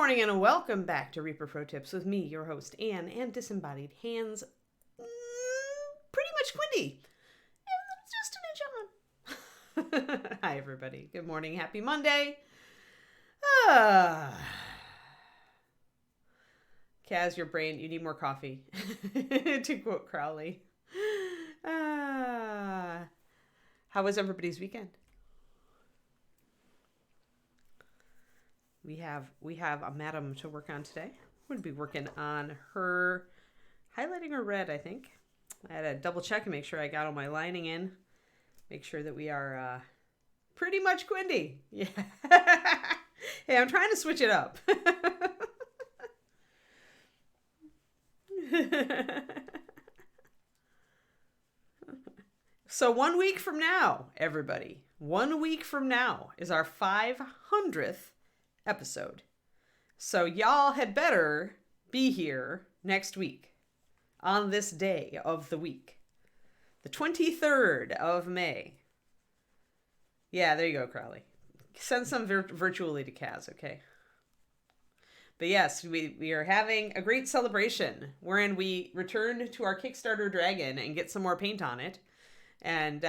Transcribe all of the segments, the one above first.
morning and welcome back to Reaper Pro Tips with me, your host, Anne, and disembodied hands, pretty much Quindy, and just an inch on. Hi, everybody. Good morning. Happy Monday. Kaz, your brain, you need more coffee, to quote Crowley. How was everybody's weekend? We have a madam to work on today. We're going to be working on her highlighting her red, I think. I had to double check and make sure I got all my lining in. Make sure that we are pretty much Quindy. Yeah. Hey, I'm trying to switch it up. So 1 week from now, everybody, 1 week from now is our 500th episode. So y'all had better be here next week on this day of the week, the 23rd of May. Yeah, there you go, Crowley. Send some virtually to Kaz, okay? But yes, we are having a great celebration wherein we return to our Kickstarter dragon and get some more paint on it. And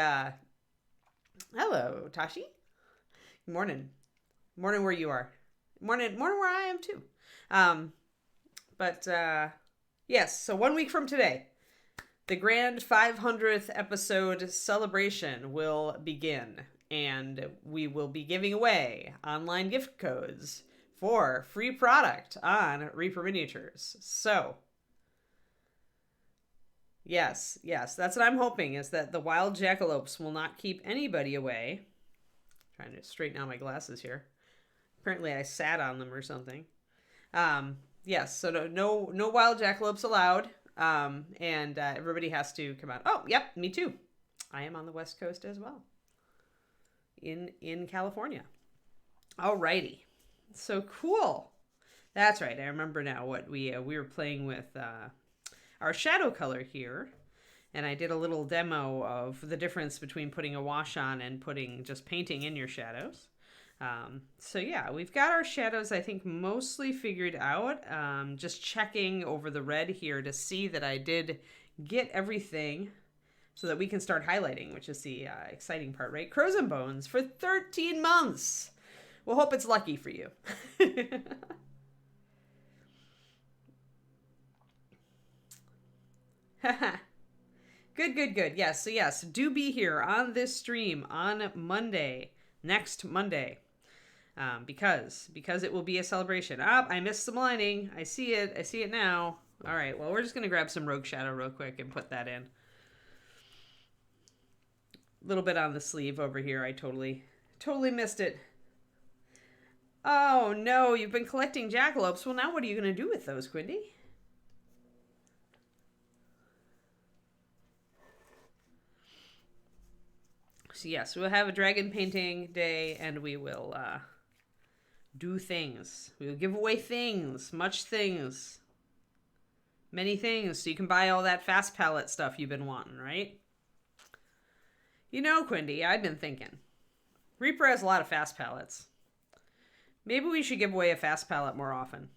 hello, Tashi. Good morning. Morning where you are. Morning where I am too. Yes, so 1 week from today, the grand 500th episode celebration will begin, and we will be giving away online gift codes for free product on Reaper Miniatures. So, yes, that's what I'm hoping, is that the wild jackalopes will not keep anybody away. Trying to straighten out my glasses here. Apparently I sat on them or something. Yes, so no wild jackalopes allowed. And everybody has to come out. Oh, yep, me too. I am on the West Coast as well. In California. Alrighty. So cool. That's right. I remember now what we were playing with our shadow color here. And I did a little demo of the difference between putting a wash on and putting just painting in your shadows. So yeah, we've got our shadows, I think, mostly figured out. Just checking over the red here to see that I did get everything so that we can start highlighting, which is the exciting part, right? Crows and Bones for 13 months. We'll hope it's lucky for you. Good. Yes, do be here on this stream on Monday, next Monday. Because it will be a celebration. I missed some lining. I see it now. All right, well, we're just going to grab some Rogue Shadow real quick and put that in. A little bit on the sleeve over here. I totally missed it. Oh, no, you've been collecting jackalopes. Well, now what are you going to do with those, Quindy? So, yes, we'll have a dragon painting day, and we will do things. We will give away things, much things, many things, so you can buy all that fast palette stuff you've been wanting, right? You know, Quindy, I've been thinking. Reaper has a lot of fast palettes. Maybe we should give away a fast palette more often.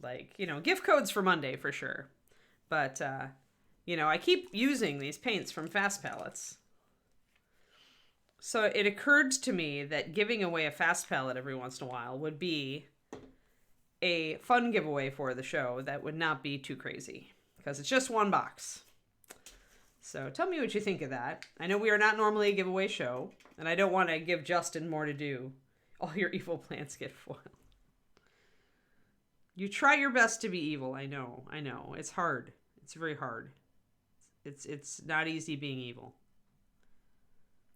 Like, gift codes for Monday for sure. But, I keep using these paints from fast palettes. So it occurred to me that giving away a fast palette every once in a while would be a fun giveaway for the show that would not be too crazy, because it's just one box. So tell me what you think of that. I know we are not normally a giveaway show, and I don't want to give Justin more to do. All your evil plans get foiled. You try your best to be evil. I know. It's hard. It's very hard. It's not easy being evil.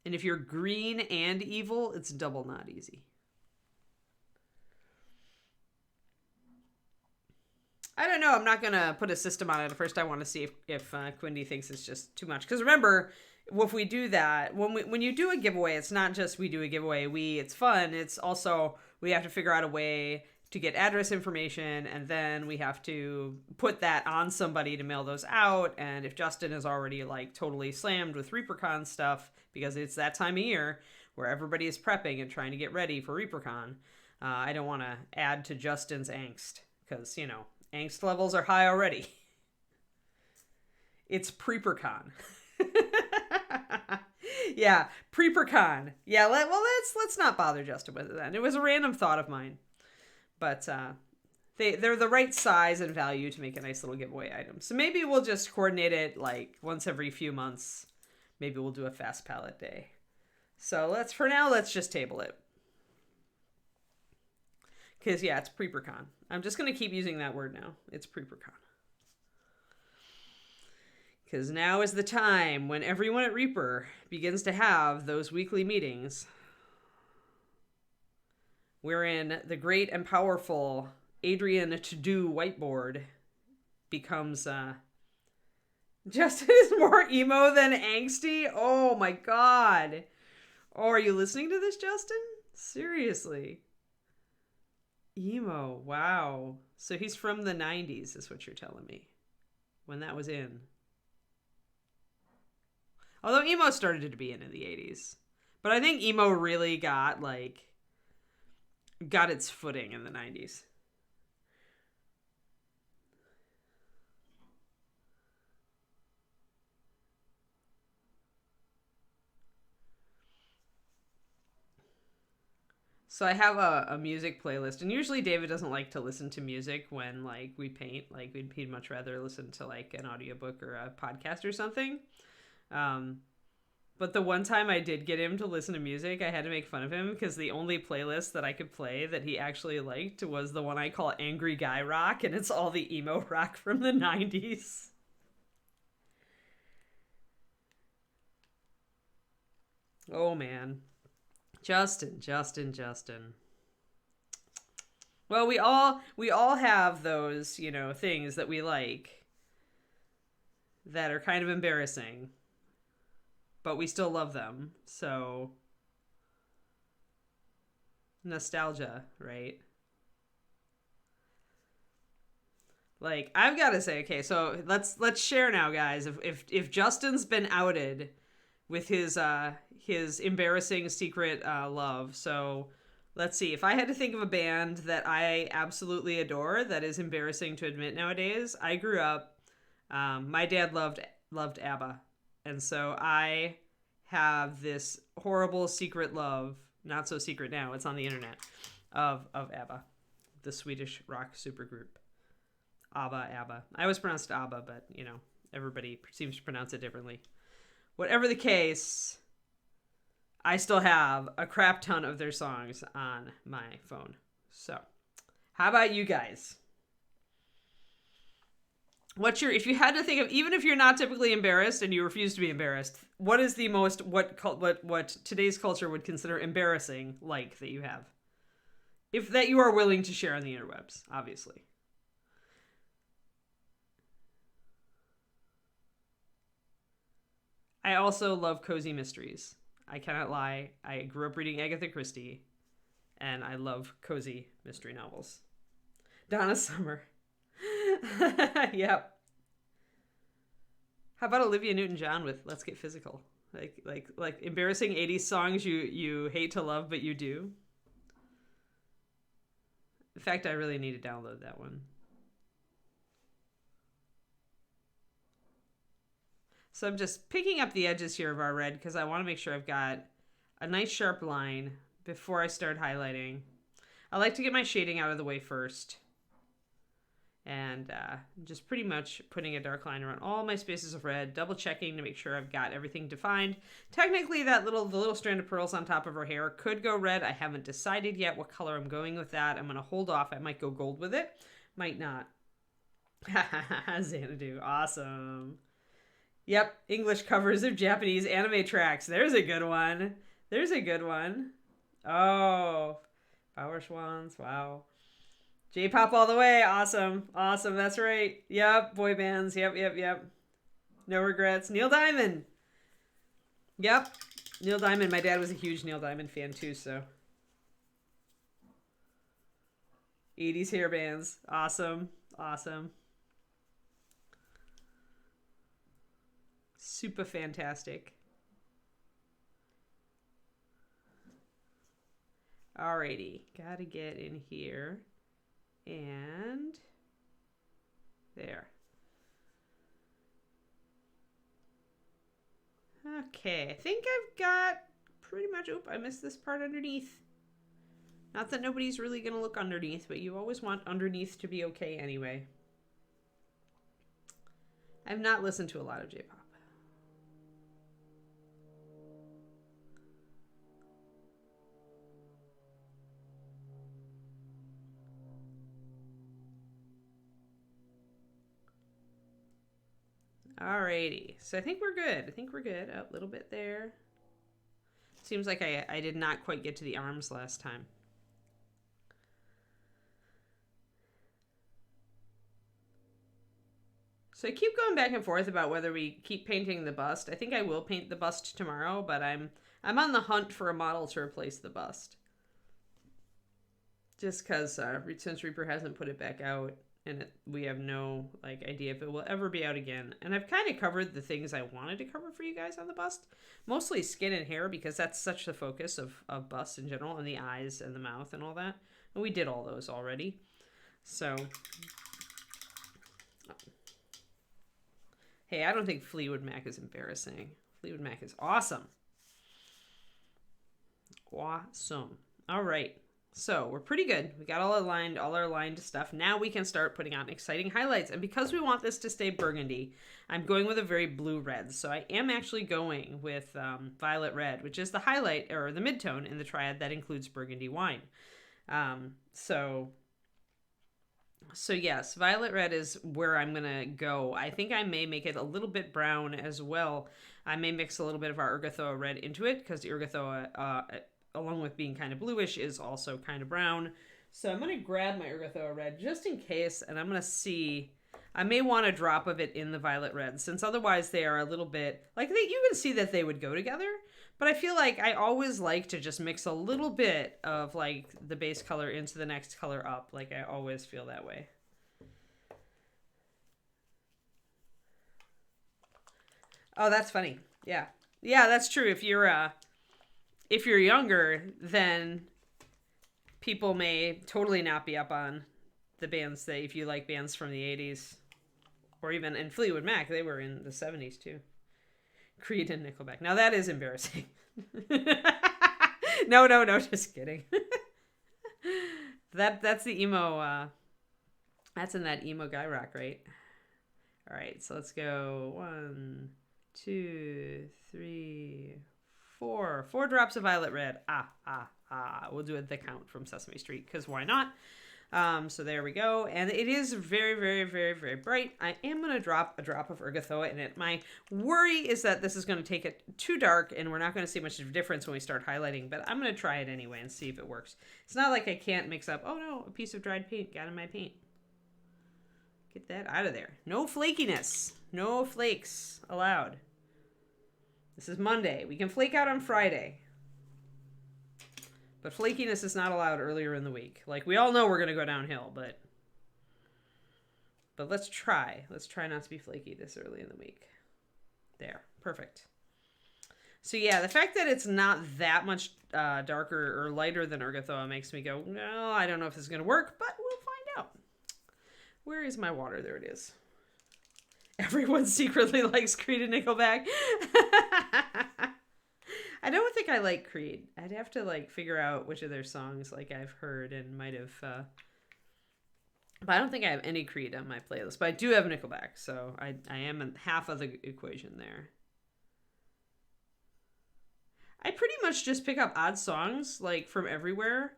And if you're green and evil, it's double not easy. I don't know. I'm not going to put a system on it. First, I want to see if Quindy thinks it's just too much. Because remember, if we do that, when you do a giveaway, it's not just we do a giveaway. It's fun. It's also we have to figure out a way to get address information, and then we have to put that on somebody to mail those out. And if Justin is already totally slammed with ReaperCon stuff, because it's that time of year where everybody is prepping and trying to get ready for ReaperCon, I don't want to add to Justin's angst because, you know, angst levels are high already. It's PreeperCon. Yeah, PreeperCon. Yeah, let's not bother Justin with it then. It was a random thought of mine. But they're the right size and value to make a nice little giveaway item. So maybe we'll just coordinate it like once every few months. Maybe we'll do a fast palette day. So let's just table it. Because, yeah, it's PreeperCon. I'm just going to keep using that word now. It's PreeperCon. Because now is the time when everyone at Reaper begins to have those weekly meetings wherein the great and powerful Adrian to-do whiteboard becomes, Justin is more emo than angsty? Oh my god. Oh, are you listening to this, Justin? Seriously. Emo, wow. So he's from the 90s, is what you're telling me. When that was in. Although emo started to be in the 80s. But I think emo really got its footing in the 90s. So I have a music playlist, and usually David doesn't like to listen to music when like we paint. Like he'd much rather listen to like an audiobook or a podcast or something. But the one time I did get him to listen to music, I had to make fun of him because the only playlist that I could play that he actually liked was the one I call Angry Guy Rock, and it's all the emo rock from the 90s. Oh man. Justin. Well, we all have those, you know, things that we like that are kind of embarrassing, but we still love them. So nostalgia, right? Like I've got to say, okay, so let's share now, guys. If Justin's been outed with his embarrassing secret love. So let's see. If I had to think of a band that I absolutely adore that is embarrassing to admit nowadays, I grew up. My dad loved ABBA, and so I have this horrible secret love. Not so secret now. It's on the internet of ABBA, the Swedish rock supergroup. ABBA. I always pronounced ABBA, but you know everybody seems to pronounce it differently. Whatever the case, I still have a crap ton of their songs on my phone. So, how about you guys? If you had to think of, even if you're not typically embarrassed and you refuse to be embarrassed, what is the most, what today's culture would consider embarrassing like that you have? If that you are willing to share on the interwebs, obviously. I also love cozy mysteries. I cannot lie. I grew up reading Agatha Christie, and I love cozy mystery novels. Donna Summer. Yep. How about Olivia Newton-John with Let's Get Physical? Like embarrassing 80s songs you hate to love, but you do. In fact, I really need to download that one. So I'm just picking up the edges here of our red because I want to make sure I've got a nice sharp line before I start highlighting. I like to get my shading out of the way first. And just pretty much putting a dark line around all my spaces of red, double checking to make sure I've got everything defined. Technically, the little strand of pearls on top of her hair could go red. I haven't decided yet what color I'm going with that. I'm going to hold off. I might go gold with it. Might not. Xanadu. Awesome. Yep, English covers of Japanese anime tracks. There's a good one. Oh, Power Swans. Wow. J-pop all the way. Awesome. That's right. Yep, boy bands. Yep. No regrets. Neil Diamond. Yep, Neil Diamond. My dad was a huge Neil Diamond fan too, so. 80s hair bands. Awesome. Super fantastic. Alrighty, gotta get in here. And there. Okay, I think I've got pretty much... Oop, I missed this part underneath. Not that nobody's really going to look underneath, but you always want underneath to be okay anyway. I've not listened to a lot of J-pop. Alrighty, so I think we're good. Oh, a little bit there. Seems like I did not quite get to the arms last time. So I keep going back and forth about whether we keep painting the bust. I think I will paint the bust tomorrow, but I'm on the hunt for a model to replace the bust. Just because since Reaper hasn't put it back out, and we have no idea if it will ever be out again. And I've kind of covered the things I wanted to cover for you guys on the bust. Mostly skin and hair, because that's such the focus of busts in general, and the eyes and the mouth and all that. And we did all those already. So, hey, I don't think Fleetwood Mac is embarrassing. Fleetwood Mac is awesome. Awesome. All right. So we're pretty good. We got all our aligned stuff. Now we can start putting on exciting highlights. And because we want this to stay burgundy, I'm going with a very blue red. So I am actually going with violet red, which is the highlight or the midtone in the triad that includes burgundy wine. So yes, violet red is where I'm going to go. I think I may make it a little bit brown as well. I may mix a little bit of our Urgathoa red into it because the Urgathoa, along with being kind of bluish, is also kind of brown. So I'm going to grab my Urgathoa red just in case, and I'm going to see... I may want a drop of it in the violet red, since otherwise they are a little bit... you can see that they would go together, but I feel like I always like to just mix a little bit of, the base color into the next color up. I always feel that way. Oh, that's funny. Yeah. Yeah, that's true. If you're younger, then people may totally not be up on the bands that, if you like bands from the 80s, or even in Fleetwood Mac, they were in the 70s too. Creed and Nickelback. Now that is embarrassing. No, just kidding. That's the emo, that's in that emo guy rock, right? All right, so let's go 1, 2, 3, 4 drops of violet red. We'll do the count from Sesame Street, because why not? So there we go. And it is very, very, very, very bright. I am going to drop a drop of Urgathoa in it. My worry is that this is going to take it too dark, and we're not going to see much of a difference when we start highlighting, but I'm going to try it anyway and see if it works. It's not like I can't mix up, oh no, a piece of dried paint got in my paint. Get that out of there. No flakiness. No flakes allowed. This is Monday. We can flake out on Friday. But flakiness is not allowed earlier in the week. We all know we're going to go downhill, but let's try. Let's try not to be flaky this early in the week. There. Perfect. So yeah, the fact that it's not that much darker or lighter than Urgathoa makes me go, no, I don't know if this is going to work, but we'll find out. Where is my water? There it is. Everyone secretly likes Creed and Nickelback. I don't think I like Creed. I'd have to figure out which of their songs I've heard and might have. But I don't think I have any Creed on my playlist. But I do have Nickelback, so I am in half of the equation there. I pretty much just pick up odd songs from everywhere.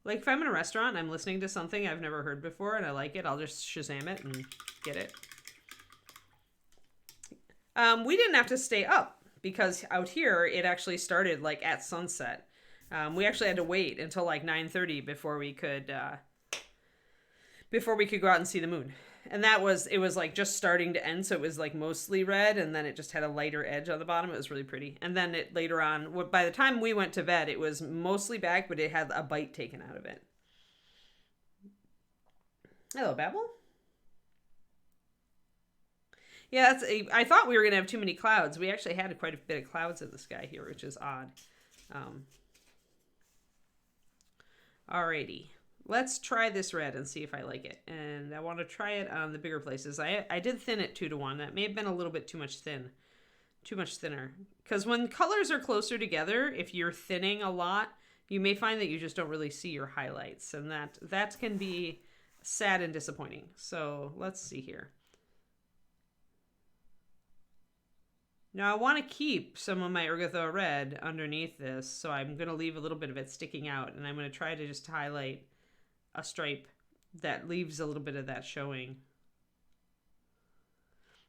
If I'm in a restaurant and I'm listening to something I've never heard before and I like it, I'll just Shazam it and get it. We didn't have to stay up because out here it actually started at sunset. We actually had to wait until 9:30 before we could go out and see the moon. And it was just starting to end, so it was mostly red, and then it just had a lighter edge on the bottom. It was really pretty. And then it later on, by the time we went to bed, it was mostly back, but it had a bite taken out of it. Hello, Babel. Yeah, I thought we were going to have too many clouds. We actually had quite a bit of clouds in the sky here, which is odd. Alrighty. Let's try this red and see if I like it. And I want to try it on the bigger places. I did thin it 2-to-1. That may have been a little bit too much thinner. Because when colors are closer together, if you're thinning a lot, you may find that you just don't really see your highlights. And that can be sad and disappointing. So let's see here. Now I want to keep some of my Ergotho red underneath this, so I'm going to leave a little bit of it sticking out, and I'm going to try to just highlight a stripe that leaves a little bit of that showing.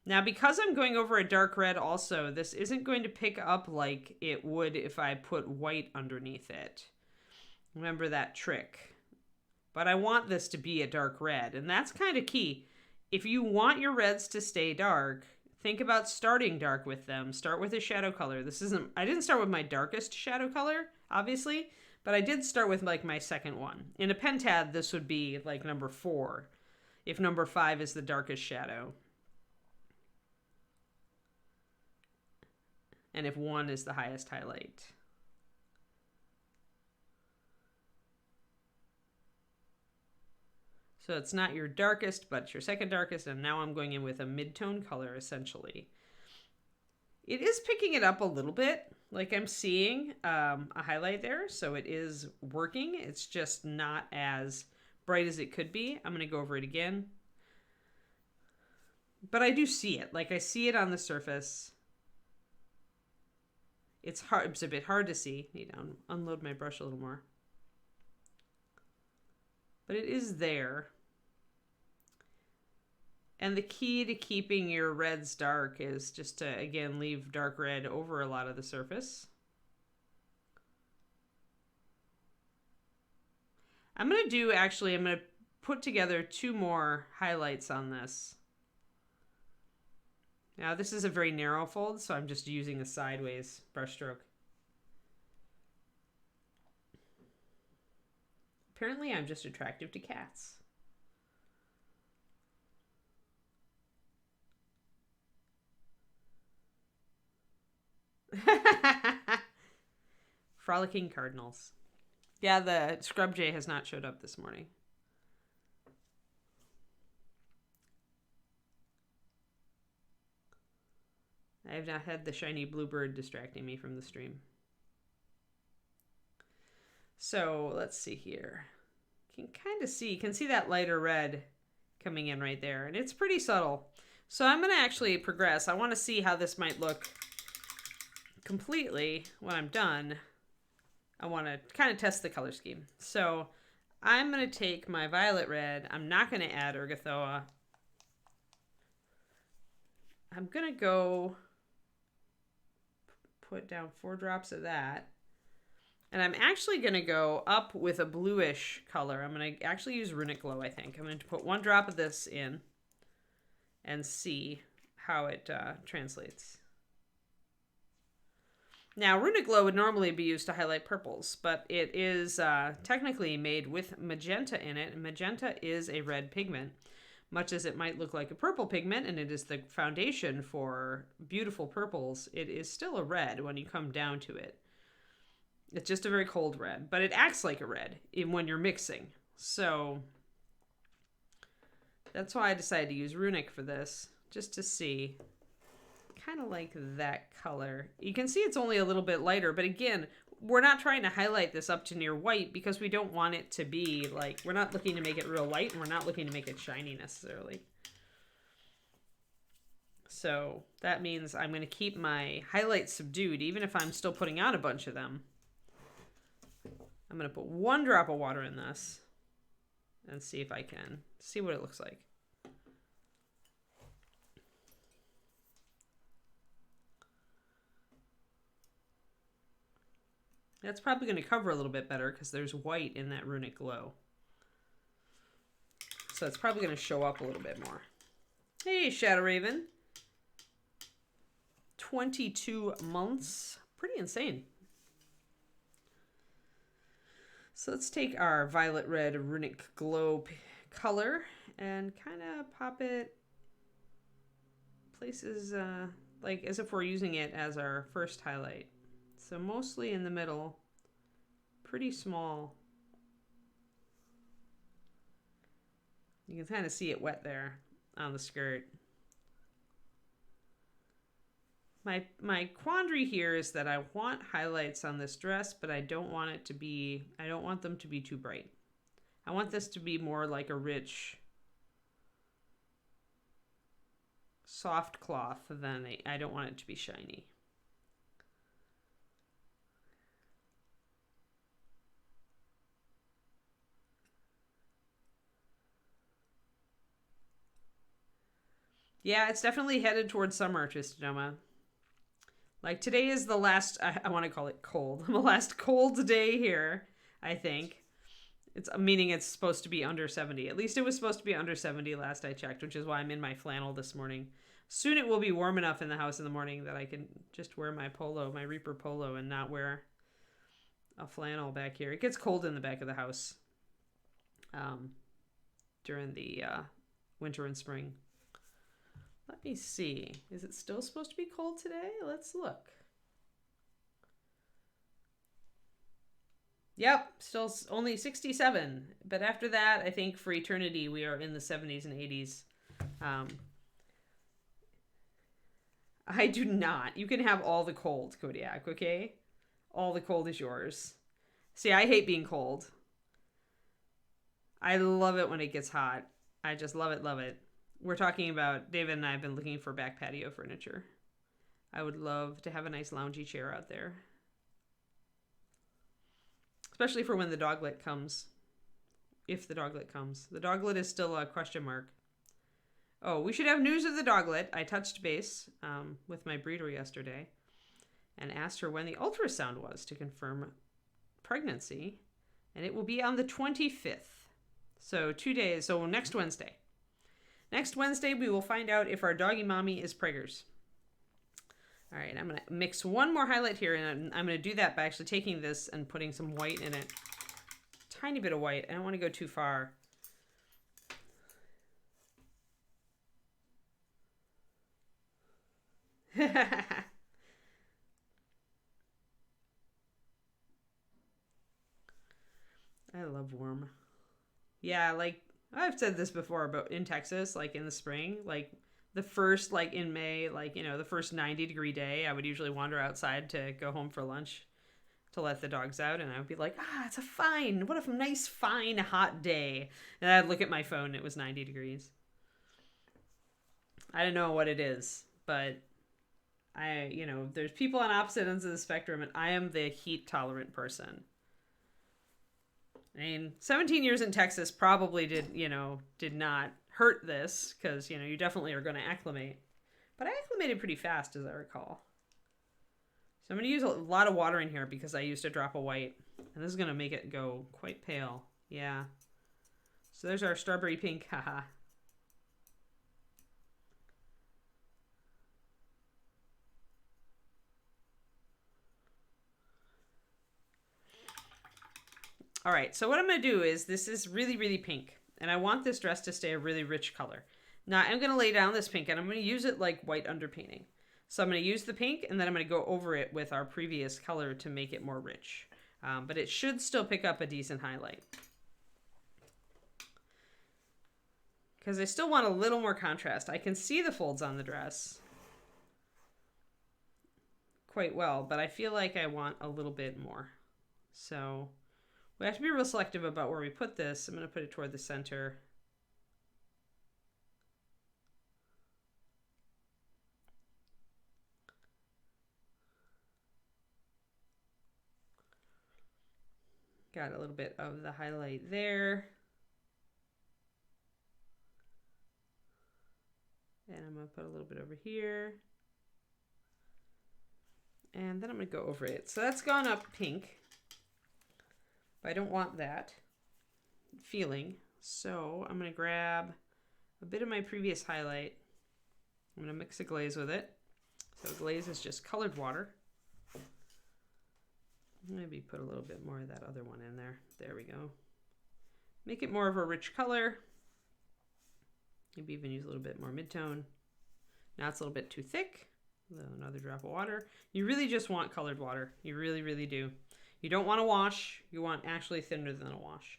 Now because I'm going over a dark red also, this isn't going to pick up like it would if I put white underneath it. Remember that trick. But I want this to be a dark red, and that's kind of key. If you want your reds to stay dark, think about starting dark with them. Start with a shadow color. I didn't start with my darkest shadow color, obviously, but I did start with like my second one. In a pentad, this would be like number 4, if number 5 is the darkest shadow. And if 1 is the highest highlight. So it's not your darkest, but it's your second darkest, and now I'm going in with a mid-tone color, essentially. It is picking it up a little bit, like I'm seeing a highlight there, so it is working. It's just not as bright as it could be. I'm going to go over it again. But I do see it. Like, I see it on the surface. It's a bit hard to see. Need to unload my brush a little more. But it is there. And the key to keeping your reds dark is just to, again, leave dark red over a lot of the surface. I'm going to put together 2 more highlights on this. Now this is a very narrow fold, so I'm just using a sideways brush stroke. Apparently I'm just attractive to cats. Frolicking cardinals. Yeah, the scrub jay has not showed up this morning. I have not had the shiny bluebird distracting me from the stream. So let's see here. You can see that lighter red coming in right there, and it's pretty subtle. So I'm going to actually progress. I want to see how this might look completely when I'm done. I want to kind of test the color scheme. So I'm going to take my violet red. I'm not going to add Ergothoa. I'm going to go put down 4 drops of that. And I'm actually going to go up with a bluish color. I'm going to actually use Runic Glow, I think. I'm going to put 1 drop of this in and see how it translates. Now, Runic Glow would normally be used to highlight purples, but it is technically made with magenta in it, and magenta is a red pigment. Much as it might look like a purple pigment, and it is the foundation for beautiful purples, it is still a red when you come down to it. It's just a very cold red, but it acts like a red when you're mixing. So that's why I decided to use Runic for this, just to see. Kind of like that color. You can see it's only a little bit lighter, but again, we're not trying to highlight this up to near white because we don't want it to be like, we're not looking to make it real light, and we're not looking to make it shiny necessarily. So that means I'm going to keep my highlights subdued, even if I'm still putting out a bunch of them. I'm going to put 1 drop of water in this and see if I can see what it looks like. That's probably going to cover a little bit better because there's white in that Runic Glow. So it's probably going to show up a little bit more. Hey, Shadow Raven. 22 months. Pretty insane. So let's take our violet red Runic Glow color and kind of pop it places like as if we're using it as our first highlight. So mostly in the middle, pretty small. You can kind of see it wet there on the skirt. My quandary here is that I want highlights on this dress, but I don't want them to be too bright. I want this to be more like a rich, soft cloth than I don't want it to be shiny. Yeah, it's definitely headed towards summer, Tristodoma. Like today is the last, I want to call it cold, the last cold day here, I think. It's meaning it's supposed to be under 70. At least it was supposed to be under 70 last I checked, which is why I'm in my flannel this morning. Soon it will be warm enough in the house in the morning that I can just wear my polo, my Reaper polo, and not wear a flannel back here. It gets cold in the back of the house during the winter and spring. Let me see. Is it still supposed to be cold today? Let's look. Yep, still only 67. But after that, I think for eternity, we are in the 70s and 80s. I do not. You can have all the cold, Kodiak, okay? All the cold is yours. See, I hate being cold. I love it when it gets hot. I just love it, love it. We're talking about, David and I have been looking for back patio furniture. I would love to have a nice loungy chair out there. Especially for when the doglet comes. If the doglet comes. The doglet is still a question mark. Oh, we should have news of the doglet. I touched base with my breeder yesterday and asked her when the ultrasound was to confirm pregnancy. And it will be on the 25th. So 2 days. So next Wednesday. Next Wednesday, we will find out if our doggy mommy is preggers. All right, I'm going to mix one more highlight here, and I'm going to do that by actually taking this and putting some white in it. Tiny bit of white. I don't want to go too far. I love warm. Yeah, like I've said this before, but in Texas, like in the spring, like the first, like in May, like, you know, the first 90-degree day, I would usually wander outside to go home for lunch to let the dogs out. And I would be like, it's what a nice, fine, hot day. And I'd look at my phone and it was 90 degrees. I don't know what it is, but there's people on opposite ends of the spectrum, and I am the heat tolerant person. I mean, 17 years in Texas probably did not hurt this, because, you definitely are going to acclimate. But I acclimated pretty fast, as I recall. So I'm going to use a lot of water in here because I used a drop of white. And this is going to make it go quite pale. Yeah. So there's our strawberry pink. Haha. All right, so what I'm going to do is, this is really, really pink. And I want this dress to stay a really rich color. Now, I'm going to lay down this pink, and I'm going to use it like white underpainting. So I'm going to use the pink, and then I'm going to go over it with our previous color to make it more rich. But it should still pick up a decent highlight. Because I still want a little more contrast. I can see the folds on the dress quite well, but I feel like I want a little bit more. So we have to be real selective about where we put this. I'm going to put it toward the center. Got a little bit of the highlight there. And I'm going to put a little bit over here. And then I'm going to go over it. So that's gone up pink. But I don't want that feeling. So I'm going to grab a bit of my previous highlight. I'm going to mix a glaze with it. So glaze is just colored water. Maybe put a little bit more of that other one in there. There we go. Make it more of a rich color. Maybe even use a little bit more mid-tone. Now it's a little bit too thick. Another drop of water. You really just want colored water. You really, really do. You don't want a wash. You want actually thinner than a wash.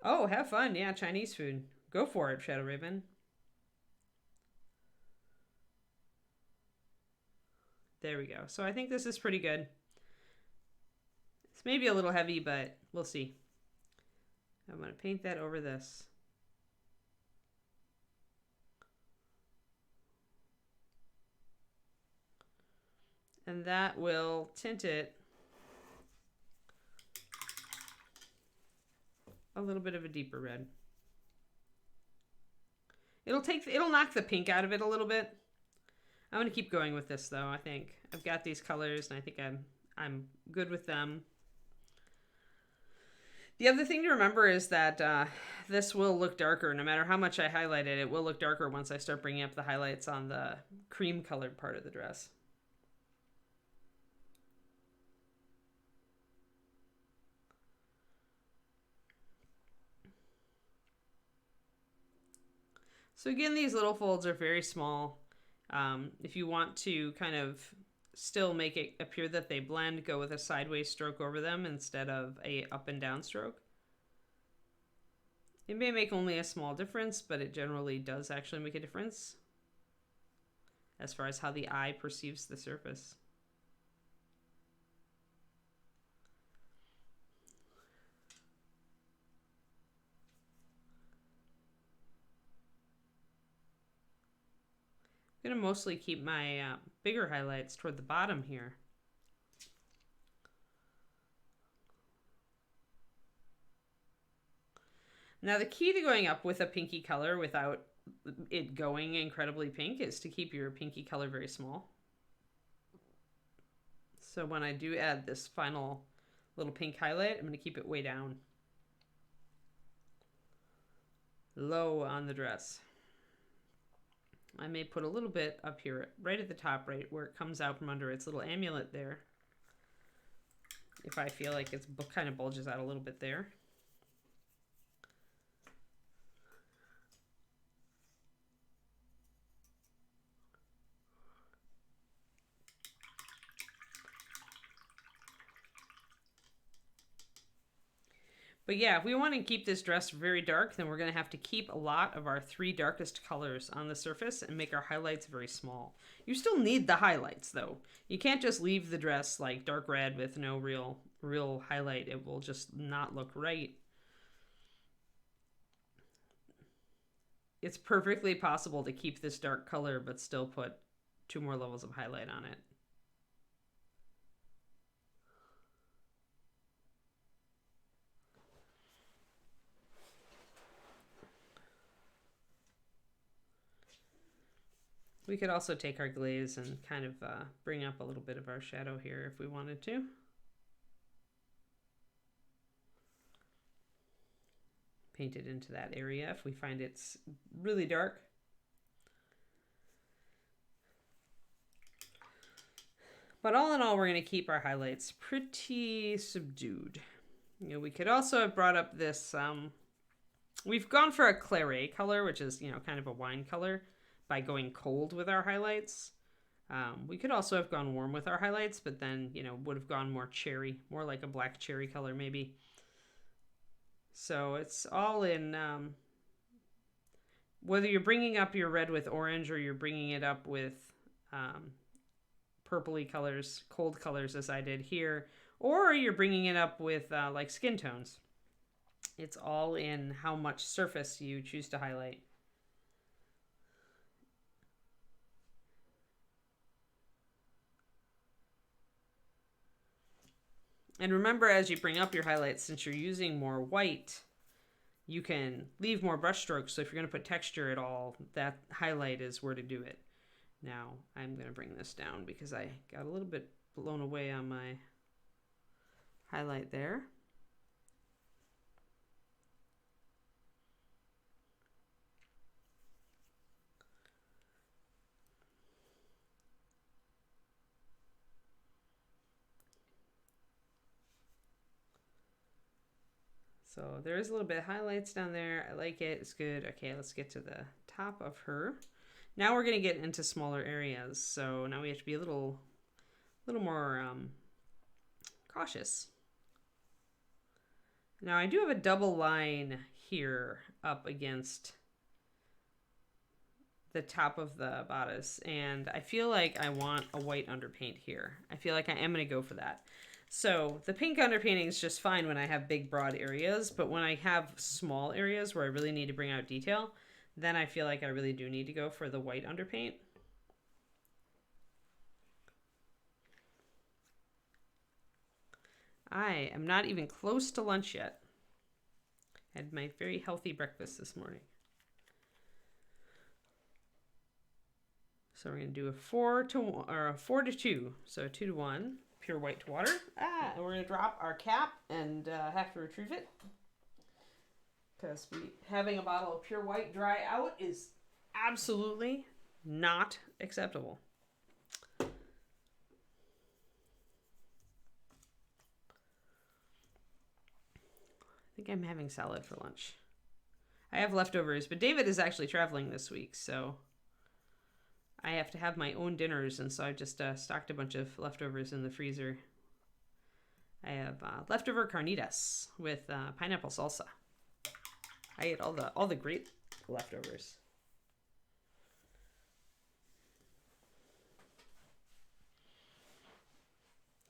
Oh, have fun. Yeah, Chinese food. Go for it, Shadow Raven. There we go. So I think this is pretty good. It's maybe a little heavy, but we'll see. I'm going to paint that over this. And that will tint it a little bit of a deeper red. It'll knock the pink out of it a little bit. I'm going to keep going with this though. I think I've got these colors and I think I'm good with them. The other thing to remember is that this will look darker. No matter how much I highlight it, it will look darker once I start bringing up the highlights on the cream colored part of the dress. So again, these little folds are very small. If you want to kind of still make it appear that they blend, go with a sideways stroke over them instead of a up and down stroke. It may make only a small difference, but it generally does actually make a difference as far as how the eye perceives the surface. I'm going to mostly keep my bigger highlights toward the bottom here. Now the key to going up with a pinky color without it going incredibly pink is to keep your pinky color very small. So when I do add this final little pink highlight, I'm going to keep it way down. Low on the dress. I may put a little bit up here, right at the top, right where it comes out from under its little amulet there. If I feel like it's kind of bulges out a little bit there. But yeah, if we want to keep this dress very dark, then we're going to have to keep a lot of our 3 darkest colors on the surface and make our highlights very small. You still need the highlights though. You can't just leave the dress like dark red with no real highlight. It will just not look right. It's perfectly possible to keep this dark color but still put 2 more levels of highlight on it. We could also take our glaze and kind of bring up a little bit of our shadow here if we wanted to. Paint it into that area if we find it's really dark. But all in all, we're going to keep our highlights pretty subdued. You know, we could also have brought up this, we've gone for a claret color, which is, you know, kind of a wine color, by going cold with our highlights. We could also have gone warm with our highlights, but then, you know, would have gone more cherry, more like a black cherry color maybe. So it's all in, whether you're bringing up your red with orange or you're bringing it up with purpley colors, cold colors as I did here, or you're bringing it up with like skin tones. It's all in how much surface you choose to highlight. And remember, as you bring up your highlights, since you're using more white, you can leave more brush strokes. So if you're going to put texture at all, that highlight is where to do it. Now, I'm going to bring this down because I got a little bit blown away on my highlight there. So there is a little bit of highlights down there. I like it. It's good. Okay, let's get to the top of her. Now we're going to get into smaller areas. So now we have to be a little more cautious. Now I do have a double line here up against the top of the bodice, and I feel like I want a white underpaint here. I feel like I am going to go for that. So the pink underpainting is just fine when I have big broad areas, but when I have small areas where I really need to bring out detail, then I feel like I really do need to go for the white underpaint. I am not even close to lunch yet. Had my very healthy breakfast this morning. So we're going to do a 4 to 1, or a 4 to 2. So 2 to 1, pure white to water. And we're going to drop our cap and have to retrieve it. Because having a bottle of pure white dry out is absolutely not acceptable. I think I'm having salad for lunch. I have leftovers, but David is actually traveling this week, so I have to have my own dinners, and so I've just stocked a bunch of leftovers in the freezer. I have leftover carnitas with pineapple salsa. I ate all the great leftovers.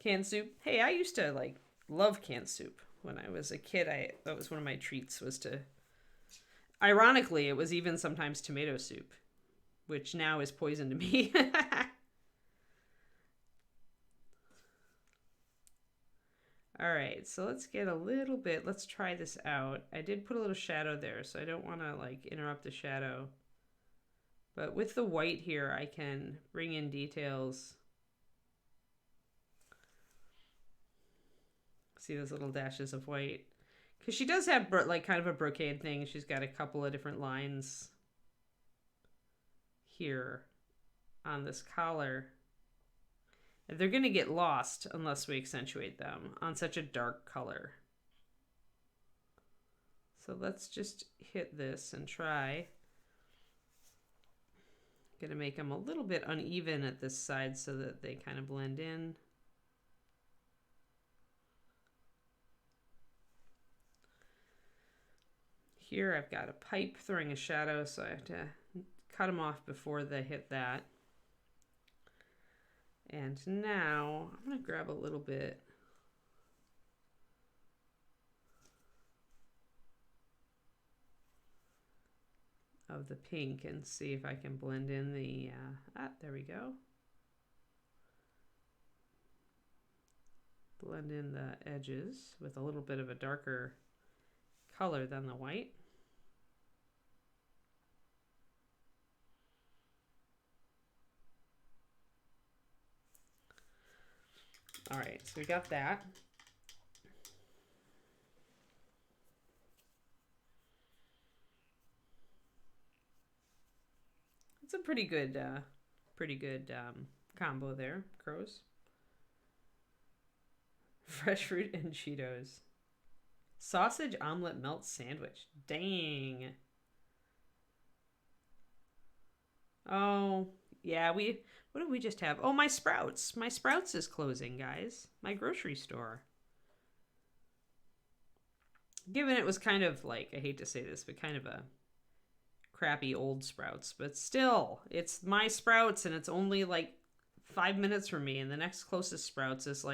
Canned soup. Hey, I used to love canned soup when I was a kid. That was one of my treats, was to. Ironically, it was even sometimes tomato soup, which now is poison to me. All right, so let's get a little bit, let's try this out. I did put a little shadow there, so I don't want to interrupt the shadow. But with the white here, I can bring in details. See those little dashes of white? Because she does have kind of a brocade thing. She's got a couple of different lines here on this collar. They're going to get lost unless we accentuate them on such a dark color. So let's just hit this and try. Going to make them a little bit uneven at this side so that they kind of blend in. Here I've got a pipe throwing a shadow, so I have to cut them off before they hit that. And now I'm going to grab a little bit of the pink and see if I can blend in the, there we go. Blend in the edges with a little bit of a darker color than the white. All right, so we got that. It's a pretty good combo there, crows. Fresh fruit and Cheetos. Sausage omelet melt sandwich. Dang. Oh, yeah, what did we just have? Oh, my Sprouts. My Sprouts is closing, guys. My grocery store. Given it was kind of I hate to say this, but kind of a crappy old Sprouts, but still, it's my Sprouts and it's only 5 minutes from me, and the next closest Sprouts is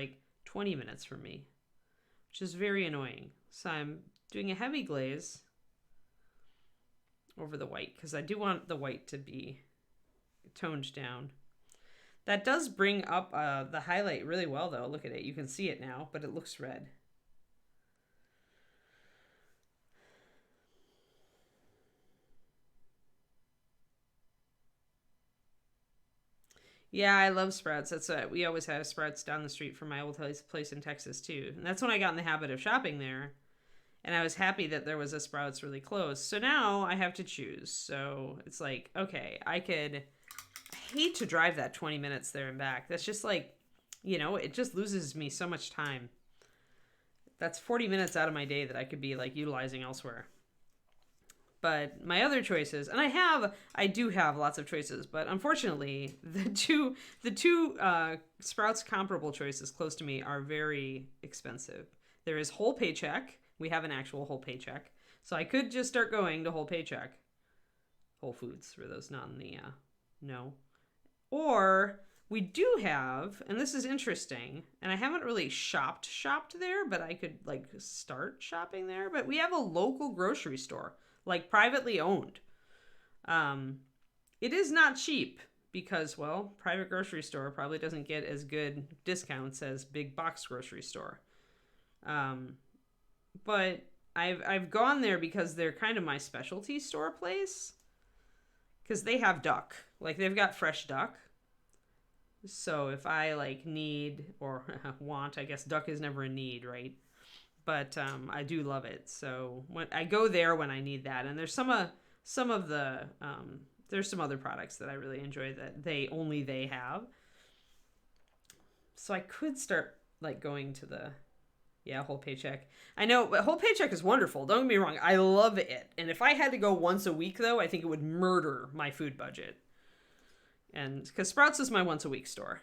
20 minutes from me, which is very annoying. So I'm doing a heavy glaze over the white because I do want the white to be toned down. That does bring up the highlight really well, though. Look at it. You can see it now, but it looks red. Yeah, I love Sprouts. That's we always have Sprouts down the street from my old place in Texas, too. And that's when I got in the habit of shopping there. And I was happy that there was a Sprouts really close. So now I have to choose. So it's okay, I hate to drive that 20 minutes there and back. That's just it just loses me so much time. That's 40 minutes out of my day that I could be utilizing elsewhere. But my other choices, and I do have lots of choices, but unfortunately the two Sprouts comparable choices close to me are very expensive. There is Whole Paycheck. We have an actual Whole Paycheck. So I could just start going to Whole Paycheck. Whole Foods, for those not in the know. Or we do have, and this is interesting, and I haven't really shopped there, but I could like start shopping there. But we have a local grocery store, like privately owned. It is not cheap because, well, private grocery store probably doesn't get as good discounts as big box grocery store. But I've gone there because they're kind of my specialty store place. Because they have duck. Like, they've got fresh duck. So if I, like, need or want, I guess duck is never a need, right? But I do love it. So when I go there when I need that. And there's some of the... there's some other products that I really enjoy that they have. So I could start, like, going to the... Yeah, Whole Paycheck. I know, but Whole Paycheck is wonderful. Don't get me wrong. I love it. And if I had to go once a week, though, I think it would murder my food budget. And because Sprouts is my once a week store.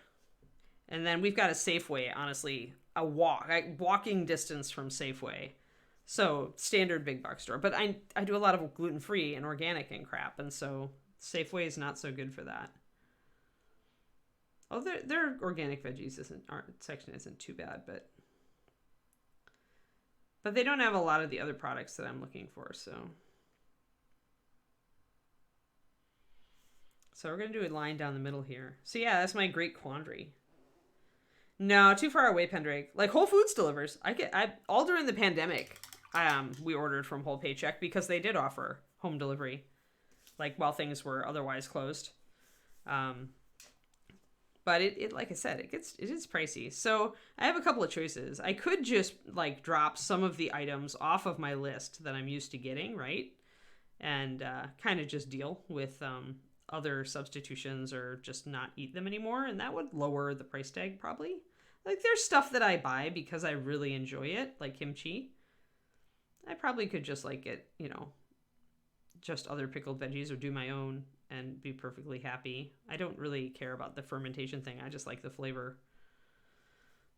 And then we've got a Safeway, honestly, walking distance from Safeway. So standard big box store. But I do a lot of gluten-free and organic and crap. And so Safeway is not so good for that. Oh, their organic veggies section isn't too bad, but they don't have a lot of the other products that I'm looking for, so we're going to do a line down the middle here. So yeah, that's my great quandary. No, too far away, Pendrake. Like, Whole Foods delivers. All during the pandemic, we ordered from Whole Paycheck because they did offer home delivery, like, while things were otherwise closed. But it like I said, it is pricey. So I have a couple of choices. I could just like drop some of the items off of my list that I'm used to getting, right? And kind of just deal with other substitutions or just not eat them anymore. And that would lower the price tag probably. Like, there's stuff that I buy because I really enjoy it, like kimchi. I probably could just like get, just other pickled veggies or do my own and be perfectly happy. I don't really care about the fermentation thing. I just like the flavor.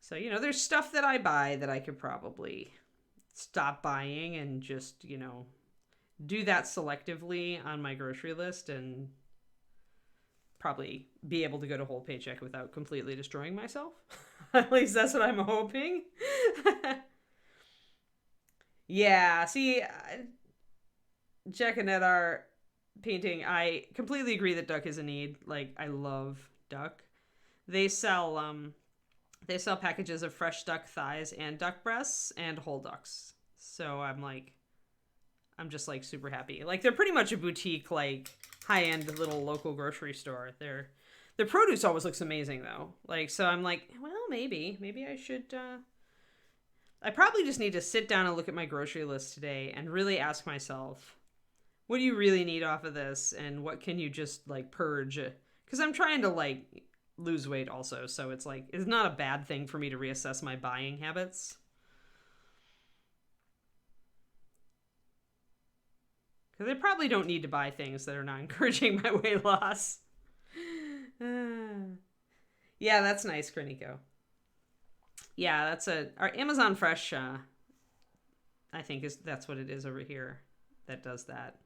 So, there's stuff that I buy that I could probably stop buying and just, do that selectively on my grocery list and probably be able to go to Whole Paycheck without completely destroying myself. At least that's what I'm hoping. Yeah, see, Jack and Ed are painting. I completely agree that duck is a need. Like, I love duck. They sell packages of fresh duck thighs and duck breasts and whole ducks. So I'm just like super happy. Like, they're pretty much a boutique, like, high-end little local grocery store. Their produce always looks amazing though. Like, so I'm like, well, maybe I should I probably just need to sit down and look at my grocery list today and really ask myself, what do you really need off of this? And what can you just like purge? Because I'm trying to like lose weight also. So it's like, it's not a bad thing for me to reassess my buying habits. Because I probably don't need to buy things that are not encouraging my weight loss. Yeah, that's nice, Kroniko. Yeah, that's our Amazon Fresh, I think that's what it is over here that does that.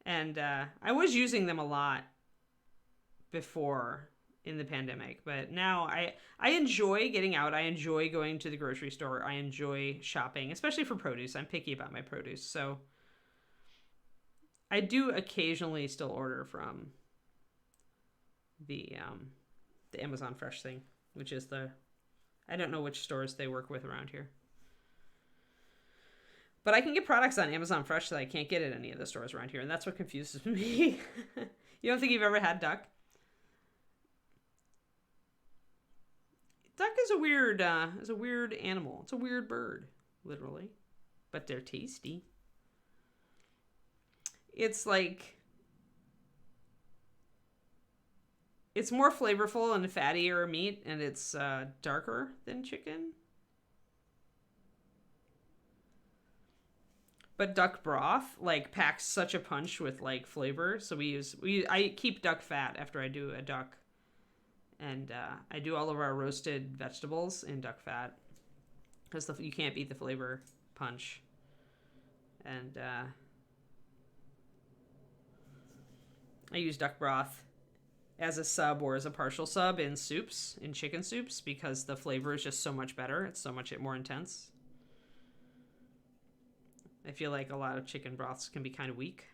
And I was using them a lot before in the pandemic, but now I enjoy getting out. I enjoy going to the grocery store. I enjoy shopping, especially for produce. I'm picky about my produce, so I do occasionally still order from the Amazon Fresh thing, which is I don't know which stores they work with around here. But I can get products on Amazon Fresh that I can't get at any of the stores around here, and that's what confuses me. You don't think you've ever had duck? Duck is a weird animal. It's a weird bird, literally. But they're tasty. It's like, it's more flavorful and fattier meat, and it's darker than chicken. But duck broth like packs such a punch with like flavor. So I keep duck fat after I do a duck, and I do all of our roasted vegetables in duck fat because you can't beat the flavor punch. And I use duck broth as a sub or as a partial sub in soups, in chicken soups, because the flavor is just so much better. It's so much more intense. I feel like a lot of chicken broths can be kind of weak.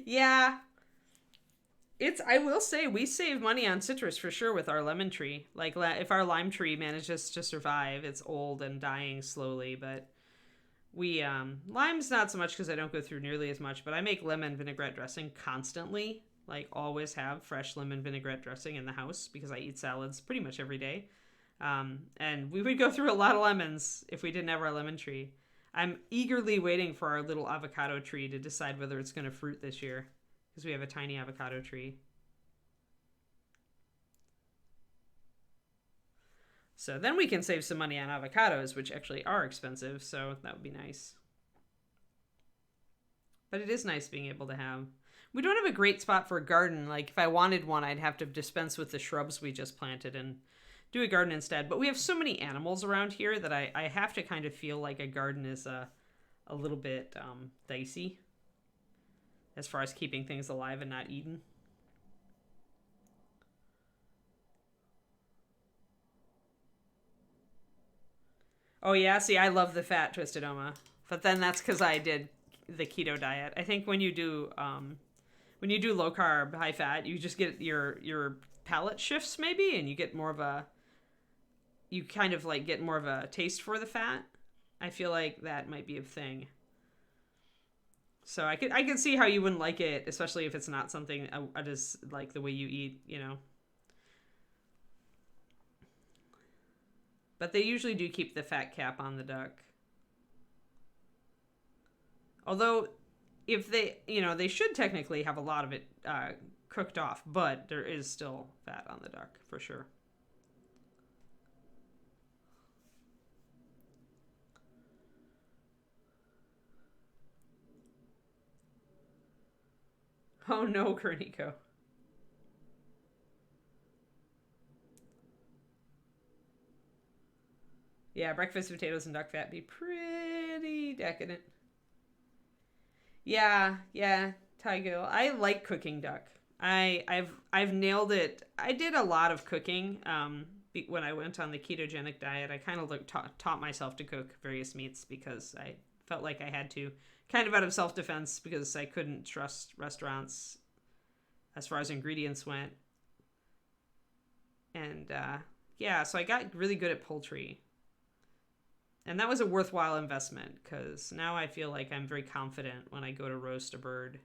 Yeah. I will say we save money on citrus for sure with our lemon tree. Like if our lime tree manages to survive, it's old and dying slowly, but we lime's not so much because I don't go through nearly as much, but I make lemon vinaigrette dressing constantly. Like always have fresh lemon vinaigrette dressing in the house because I eat salads pretty much every day. And we would go through a lot of lemons if we didn't have our lemon tree. I'm eagerly waiting for our little avocado tree to decide whether it's going to fruit this year because we have a tiny avocado tree. So then we can save some money on avocados, which actually are expensive, so that would be nice. But it is nice being able to have... We don't have a great spot for a garden. Like, if I wanted one, I'd have to dispense with the shrubs we just planted and do a garden instead. But we have so many animals around here that I have to kind of feel like a garden is a little bit dicey as far as keeping things alive and not eaten. Oh yeah, see, I love the fat Twisted Oma, but then that's because I did the keto diet. I think when you do low carb, high fat, you just get your palate shifts maybe, and you get more of a, you kind of like get more of a taste for the fat. I feel like that might be a thing. So I could see how you wouldn't like it, especially if it's not something that is like the way you eat, you know. But they usually do keep the fat cap on the duck. Although, if they, they should technically have a lot of it cooked off, but there is still fat on the duck, for sure. Oh no, Kerniko. Yeah, breakfast potatoes and duck fat be pretty decadent. Yeah, yeah, Tygo. I like cooking duck. I've nailed it. I did a lot of cooking when I went on the ketogenic diet. I kind of taught myself to cook various meats because I felt like I had to, kind of out of self-defense because I couldn't trust restaurants as far as ingredients went. And yeah, so I got really good at poultry. And that was a worthwhile investment because now I feel like I'm very confident when I go to roast a bird.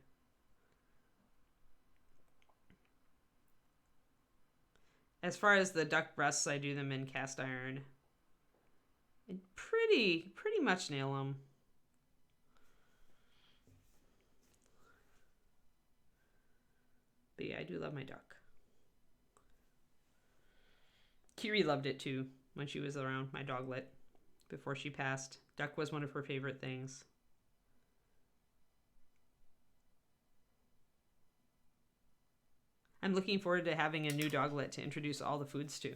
As far as the duck breasts, I do them in cast iron. And pretty much nail them. But yeah, I do love my duck. Kiri loved it too when she was around, my doglet. Before she passed. Duck was one of her favorite things. I'm looking forward to having a new doglet to introduce all the foods to.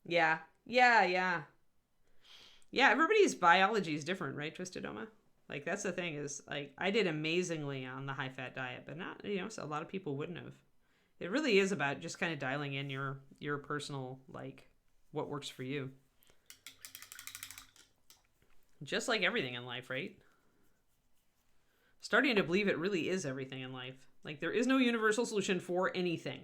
Yeah. Yeah, everybody's biology is different, right, Twisted Oma? Like, that's the thing is, like, I did amazingly on the high-fat diet, but not, so a lot of people wouldn't have. It really is about just kind of dialing in your personal, like, what works for you. Just like everything in life, right? Starting to believe it really is everything in life. Like, there is no universal solution for anything.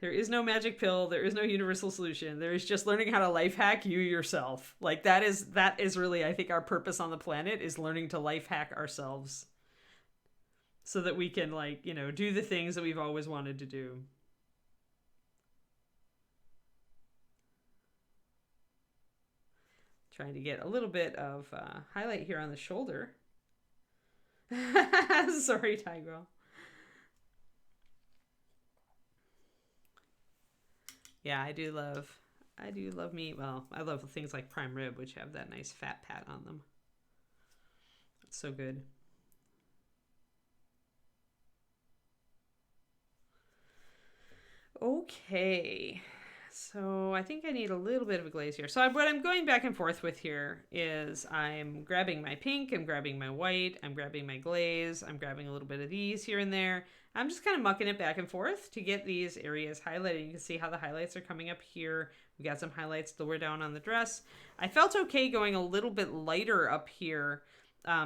There is no magic pill. There is no universal solution. There is just learning how to life hack you yourself. Like, that is really, I think, our purpose on the planet is learning to life hack ourselves. So that we can, like, do the things that we've always wanted to do. Trying to get a little bit of highlight here on the shoulder. Sorry, Ty Girl. Yeah, I do love meat. Well, I love things like prime rib, which have that nice fat pat on them. It's so good. Okay. So I think I need a little bit of a glaze here. So what I'm going back and forth with here is I'm grabbing my pink, I'm grabbing my white, I'm grabbing my glaze, I'm grabbing a little bit of these here and there. I'm just kind of mucking it back and forth to get these areas highlighted. You can see how the highlights are coming up here. We got some highlights lower down on the dress. I felt okay going a little bit lighter up here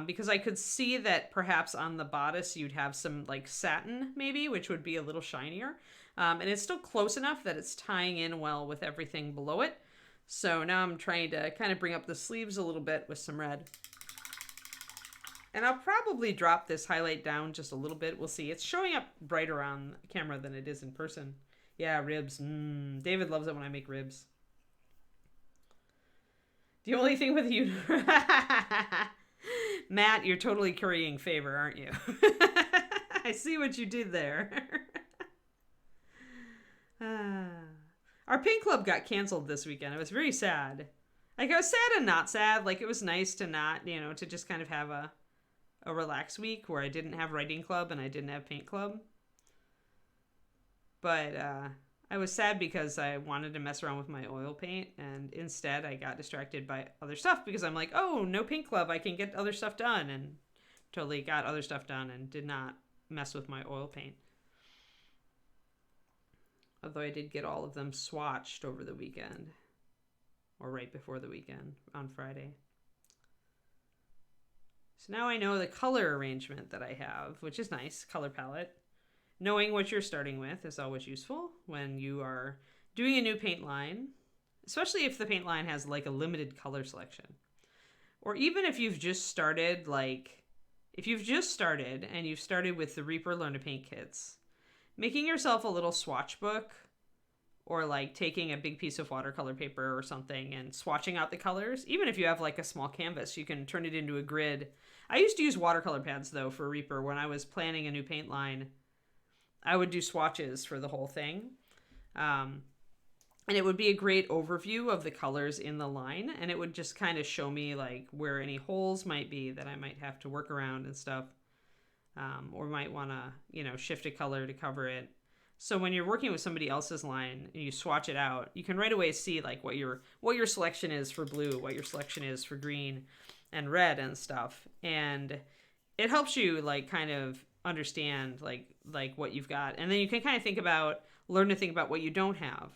because I could see that perhaps on the bodice you'd have some like satin maybe, which would be a little shinier. And it's still close enough that it's tying in well with everything below it. So now I'm trying to kind of bring up the sleeves a little bit with some red. And I'll probably drop this highlight down just a little bit. We'll see. It's showing up brighter on camera than it is in person. Yeah, ribs. David loves it when I make ribs. The only thing with you... Matt, you're totally currying favor, aren't you? I see what you did there. Our paint club got canceled this weekend. I was very sad. Like, I was sad and not sad. Like, it was nice to not, to just kind of have a relaxed week where I didn't have writing club and I didn't have paint club. But I was sad because I wanted to mess around with my oil paint, and instead I got distracted by other stuff because I'm like, oh, no paint club, I can get other stuff done, and totally got other stuff done and did not mess with my oil paint. Although I did get all of them swatched over the weekend, or right before the weekend on Friday. So now I know the color arrangement that I have, which is nice, color palette. Knowing what you're starting with is always useful when you are doing a new paint line, especially if the paint line has like a limited color selection. Or even if you've just started, and you've started with the Reaper Learn to Paint kits, making yourself a little swatch book, or like taking a big piece of watercolor paper or something and swatching out the colors. Even if you have like a small canvas, you can turn it into a grid. I used to use watercolor pads though for Reaper when I was planning a new paint line. I would do swatches for the whole thing. And it would be a great overview of the colors in the line. And it would just kind of show me like where any holes might be that I might have to work around and stuff. Or might want to, shift a color to cover it. So when you're working with somebody else's line and you swatch it out, you can right away see like what your selection is for blue, what your selection is for green and red and stuff. And it helps you like kind of understand like what you've got. And then you can kind of learn to think about what you don't have.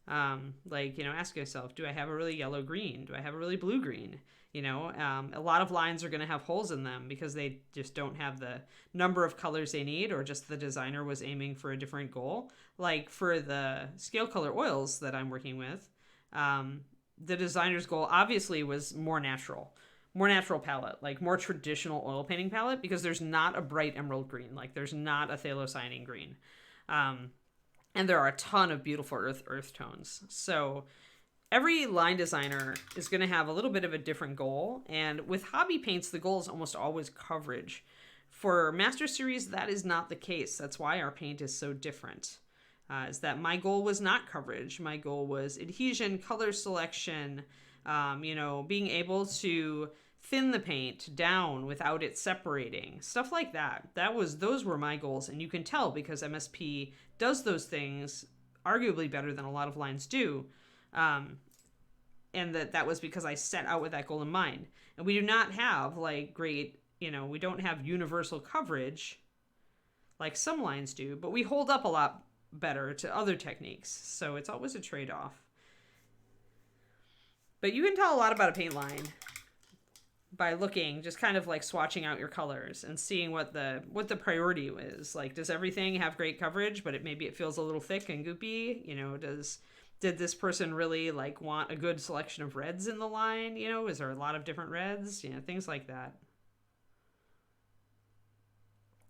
Ask yourself, do I have a really yellow green? Do I have a really blue green? A lot of lines are going to have holes in them because they just don't have the number of colors they need, or just the designer was aiming for a different goal. Like for the scale color oils that I'm working with, the designer's goal obviously was more natural palette, like more traditional oil painting palette, because there's not a bright emerald green, like there's not a phthalocyanin green. And there are a ton of beautiful earth tones. So every line designer is going to have a little bit of a different goal. And with hobby paints, the goal is almost always coverage. For Master Series, that is not the case. That's why our paint is so different. Is that my goal was not coverage. My goal was adhesion, color selection, being able to thin the paint down without it separating, stuff like that. Those were my goals. And you can tell because MSP does those things arguably better than a lot of lines do. And that was because I set out with that goal in mind. And we do not have like great, we don't have universal coverage like some lines do, but we hold up a lot better to other techniques. So it's always a trade-off. But you can tell a lot about a paint line by looking, just kind of like swatching out your colors and seeing what the priority is. Like, does everything have great coverage, but maybe it feels a little thick and goopy? Did this person really like want a good selection of reds in the line? Is there a lot of different reds? Things like that.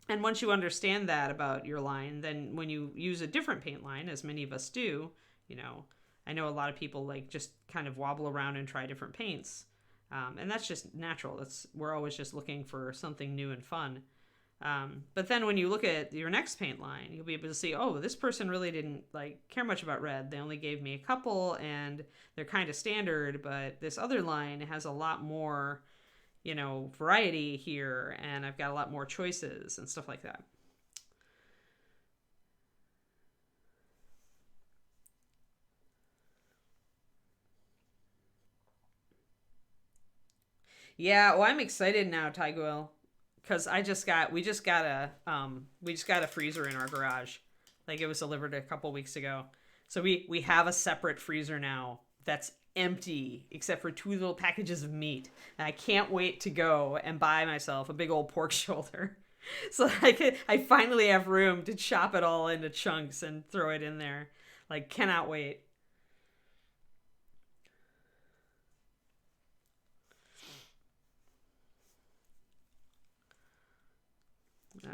And once you understand that about your line, then when you use a different paint line, as many of us do, I know a lot of people like just kind of wobble around and try different paints. And that's just natural. We're always just looking for something new and fun. But then when you look at your next paint line, you'll be able to see, oh, this person really didn't like care much about red. They only gave me a couple and they're kind of standard, but this other line has a lot more, variety here, and I've got a lot more choices and stuff like that. Yeah, well, I'm excited now, Tyguil, because we just got a freezer in our garage. Like it was delivered a couple weeks ago. So we have a separate freezer now that's empty except for two little packages of meat. And I can't wait to go and buy myself a big old pork shoulder. So I finally have room to chop it all into chunks and throw it in there. Like cannot wait.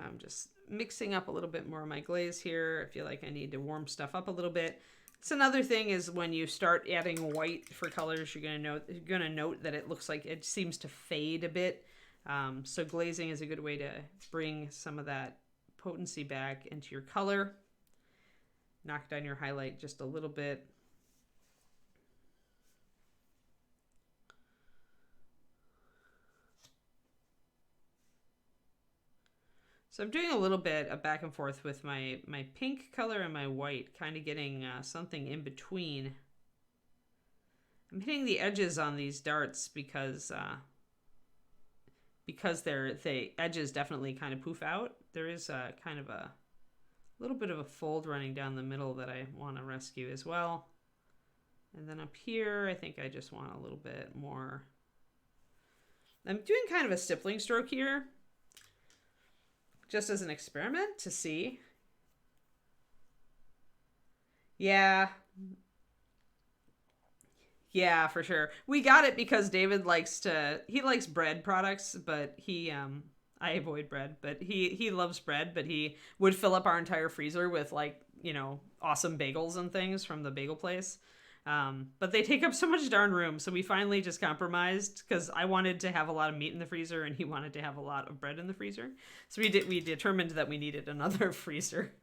I'm just mixing up a little bit more of my glaze here. I feel like I need to warm stuff up a little bit. It's another thing is when you start adding white for colors, you're gonna note that it looks like it seems to fade a bit. So glazing is a good way to bring some of that potency back into your color. Knock down your highlight just a little bit. So I'm doing a little bit of back and forth with my pink color and my white, kind of getting something in between. I'm hitting the edges on these darts because the edges definitely kind of poof out. There is kind of a little bit of a fold running down the middle that I want to rescue as well. And then up here, I think I just want a little bit more. I'm doing kind of a stippling stroke here, just as an experiment to see. Yeah. Yeah, for sure. We got it because David likes bread products, but I avoid bread, but he loves bread, but he would fill up our entire freezer with like, awesome bagels and things from the bagel place. But they take up so much darn room, so we finally just compromised because I wanted to have a lot of meat in the freezer and he wanted to have a lot of bread in the freezer. So we determined that we needed another freezer.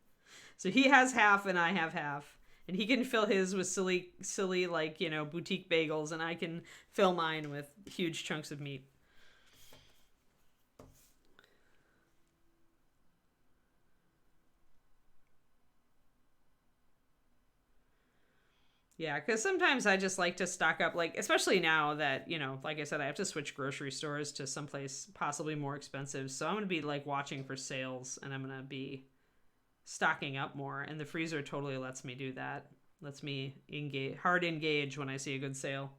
So he has half and I have half. And he can fill his with silly like, boutique bagels, and I can fill mine with huge chunks of meat. Yeah, because sometimes I just like to stock up, like, especially now that, like I said, I have to switch grocery stores to someplace possibly more expensive. So I'm going to be, like, watching for sales, and I'm going to be stocking up more. And the freezer totally lets me do that. Lets me hard engage when I see a good sale.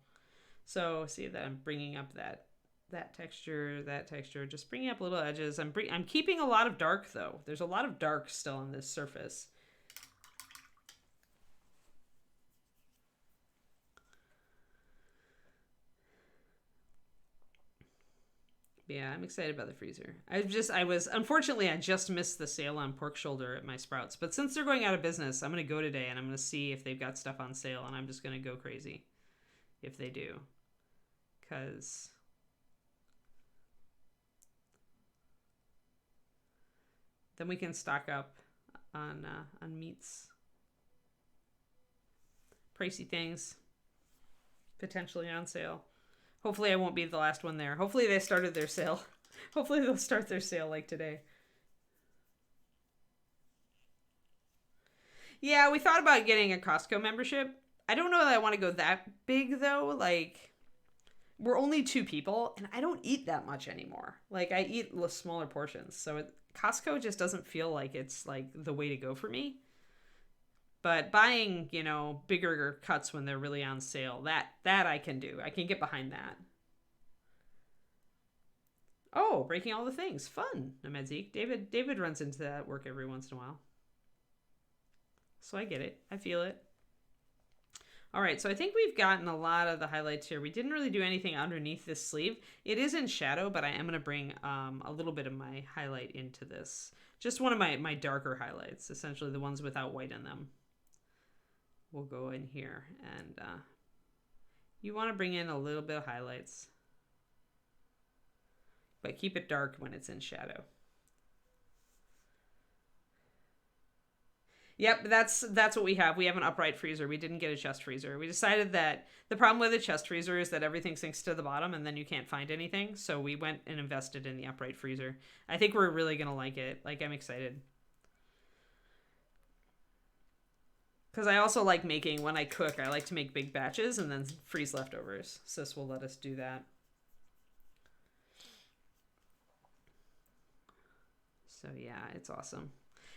So see that I'm bringing up that texture, just bringing up little edges. I'm keeping a lot of dark, though. There's a lot of dark still on this surface. Yeah, I'm excited about the freezer. I just missed the sale on pork shoulder at my Sprouts. But since they're going out of business, I'm going to go today and I'm going to see if they've got stuff on sale, and I'm just going to go crazy if they do. Because then we can stock up on meats. Pricey things potentially on sale. Hopefully I won't be the last one there. Hopefully they started their sale. Hopefully they'll start their sale like today. Yeah, we thought about getting a Costco membership. I don't know that I want to go that big though. Like, we're only 2 people and I don't eat that much anymore. Like, I eat smaller portions. So Costco just doesn't feel like it's like the way to go for me. But buying, bigger cuts when they're really on sale, that I can do. I can get behind that. Oh, breaking all the things. Fun, Nemedzik. David runs into that at work every once in a while. So I get it. I feel it. All right, so I think we've gotten a lot of the highlights here. We didn't really do anything underneath this sleeve. It is in shadow, but I am going to bring a little bit of my highlight into this. Just one of my darker highlights, essentially the ones without white in them. We'll go in here, and you want to bring in a little bit of highlights, but keep it dark when it's in shadow. Yep, that's what we have. We have an upright freezer. We didn't get a chest freezer. We decided that the problem with a chest freezer is that everything sinks to the bottom and then you can't find anything. So we went and invested in the upright freezer. I think we're really going to like it. Like, I'm excited. Because I also like making, when I cook, I like to make big batches and then freeze leftovers. So this will let us do that. So yeah, it's awesome.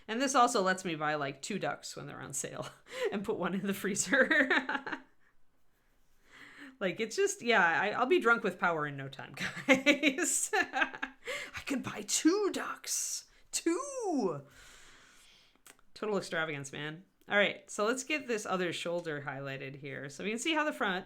And this also lets me buy like 2 ducks when they're on sale and put one in the freezer. Like, it's just, yeah, I'll be drunk with power in no time, guys. I could buy 2 ducks. 2! Total extravagance, man. All right, so let's get this other shoulder highlighted here. So we can see how the front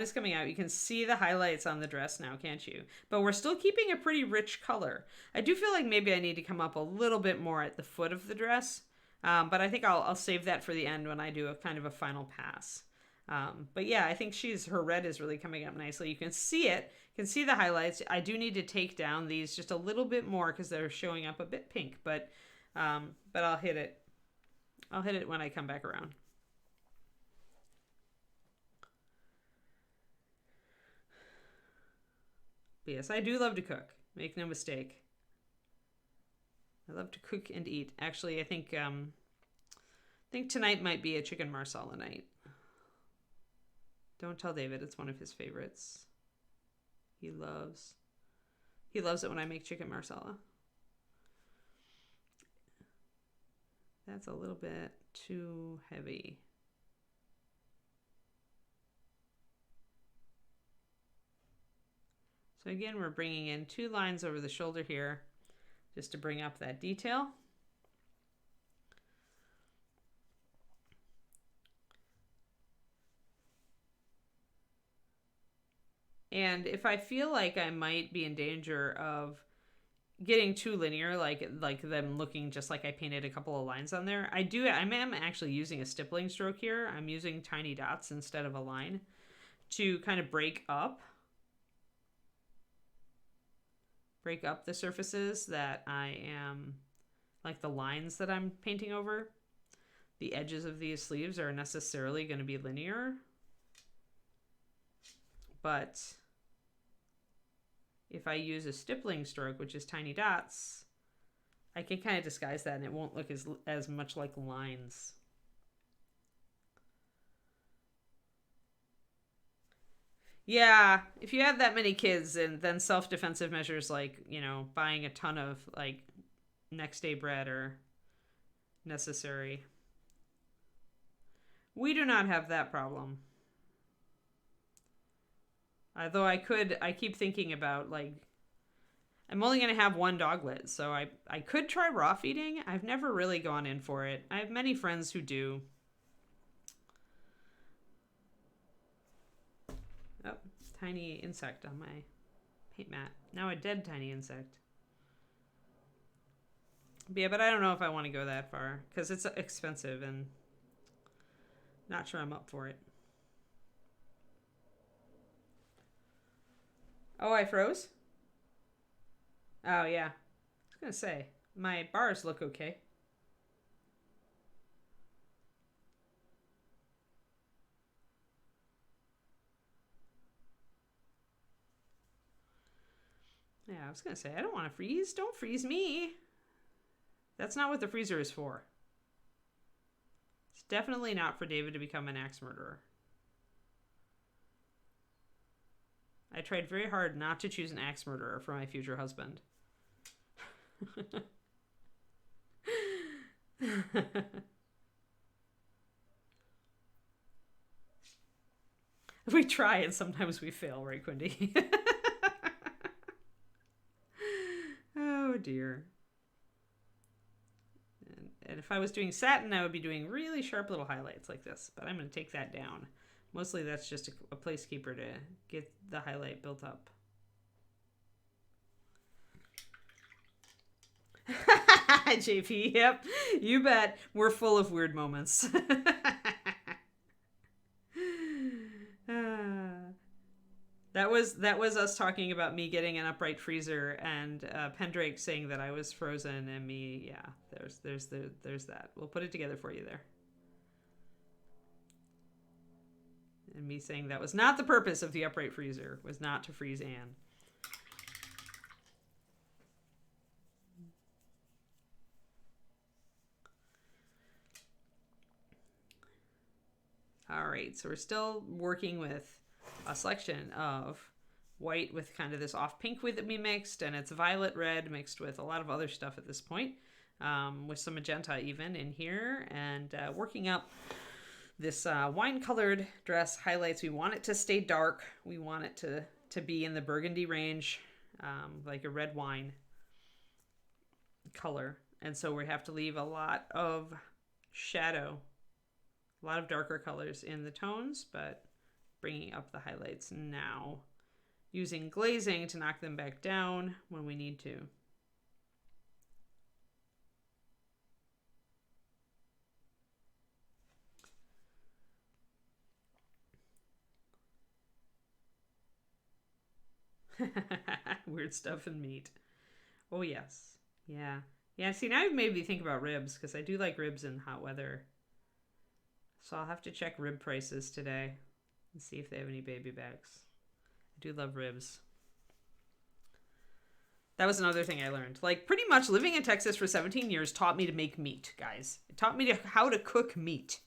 is coming out. You can see the highlights on the dress now, can't you? But we're still keeping a pretty rich color. I do feel like maybe I need to come up a little bit more at the foot of the dress. But I think I'll save that for the end when I do a kind of a final pass. But yeah, I think her red is really coming up nicely. You can see it. You can see the highlights. I do need to take down these just a little bit more because they're showing up a bit pink. But I'll hit it. I'll hit it when I come back around. But yes, I do love to cook. Make no mistake. I love to cook and eat. Actually, I think tonight might be a chicken marsala night. Don't tell David, it's one of his favorites. He loves it when I make chicken marsala. That's a little bit too heavy. So again, we're bringing in 2 lines over the shoulder here just to bring up that detail. And if I feel like I might be in danger of getting too linear, like them looking just like I painted a couple of lines on there, I am actually using a stippling stroke here. I'm using tiny dots instead of a line to kind of break up the surfaces that I am, like the lines that I'm painting over. The edges of these sleeves are necessarily going to be linear, but if I use a stippling stroke, which is tiny dots, I can kind of disguise that and it won't look as much like lines. Yeah, if you have that many kids and then self-defensive measures like, buying a ton of like next day bread are necessary. We do not have that problem. Though I keep thinking about, like, I'm only going to have 1 doglet, so I could try raw feeding. I've never really gone in for it. I have many friends who do. Oh, tiny insect on my paint mat. Now a dead tiny insect. But yeah, but I don't know if I want to go that far because it's expensive and not sure I'm up for it. Oh, I froze? Oh, yeah. I was going to say, my bars look okay. Yeah, I was going to say, I don't want to freeze. Don't freeze me. That's not what the freezer is for. It's definitely not for David to become an axe murderer. I tried very hard not to choose an axe murderer for my future husband. We try and sometimes we fail, right, Quindy? Oh, dear. And if I was doing satin, I would be doing really sharp little highlights like this, but I'm going to take that down. Mostly that's just a placekeeper to get the highlight built up. JP, yep, you bet. We're full of weird moments. That was us talking about me getting an upright freezer and Pendrake saying that I was frozen and me, yeah, there's that. We'll put it together for you there. And me saying that was not the purpose of the upright freezer, was not to freeze Anne. All right, so we're still working with a selection of white with kind of this off pink that we mixed, and it's violet red mixed with a lot of other stuff at this point, with some magenta even in here, and working up this wine colored dress highlights. We want it to stay dark. We want it to be in the burgundy range, like a red wine color. And so we have to leave a lot of shadow, a lot of darker colors in the tones, but bringing up the highlights now, using glazing to knock them back down when we need to. Weird stuff in meat. Oh, yes. Yeah. Yeah, see, now you've made me think about ribs, because I do like ribs in hot weather. So I'll have to check rib prices today and see if they have any baby backs. I do love ribs. That was another thing I learned. Like, pretty much living in Texas for 17 years taught me to make meat, guys. It taught me how to cook meat.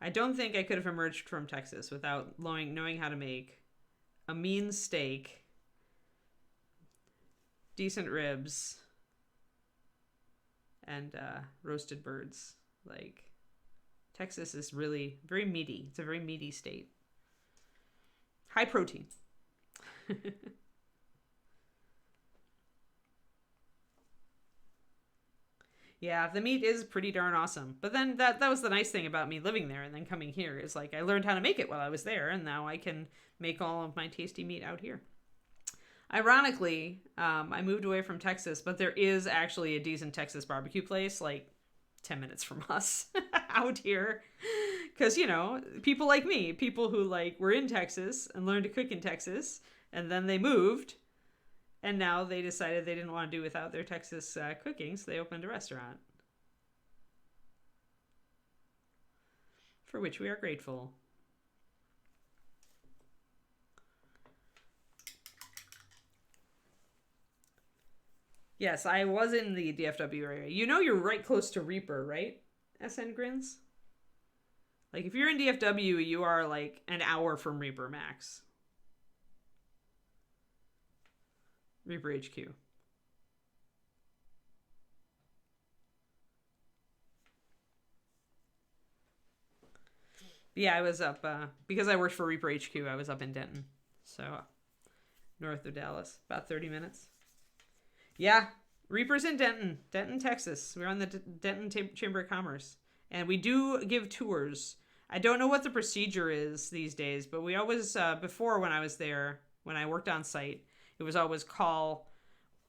I don't think I could have emerged from Texas without knowing how to make a mean steak, decent ribs, and roasted birds. Like, Texas is really very meaty. It's a very meaty state. High protein. Yeah, the meat is pretty darn awesome. But then that was the nice thing about me living there and then coming here, is like I learned how to make it while I was there, and now I can make all of my tasty meat out here. Ironically, I moved away from Texas, but there is actually a decent Texas barbecue place like 10 minutes from us out here. Because, you know, people like me, people who like were in Texas and learned to cook in Texas, and then they moved, and now they decided they didn't want to do without their Texas cooking, so they opened a restaurant. For which we are grateful. Yes, I was in the DFW area. You know you're right close to Reaper, right? SN Grins? Like, if you're in DFW, you are like an hour from Reaper max. Reaper HQ. Yeah, I was up, because I worked for Reaper HQ, I was up in Denton. So, north of Dallas, about 30 minutes. Yeah, Reaper's in Denton, Texas. We're on the Denton Chamber of Commerce. And we do give tours. I don't know what the procedure is these days, but we always, before when I was there, when I worked on site, it was always call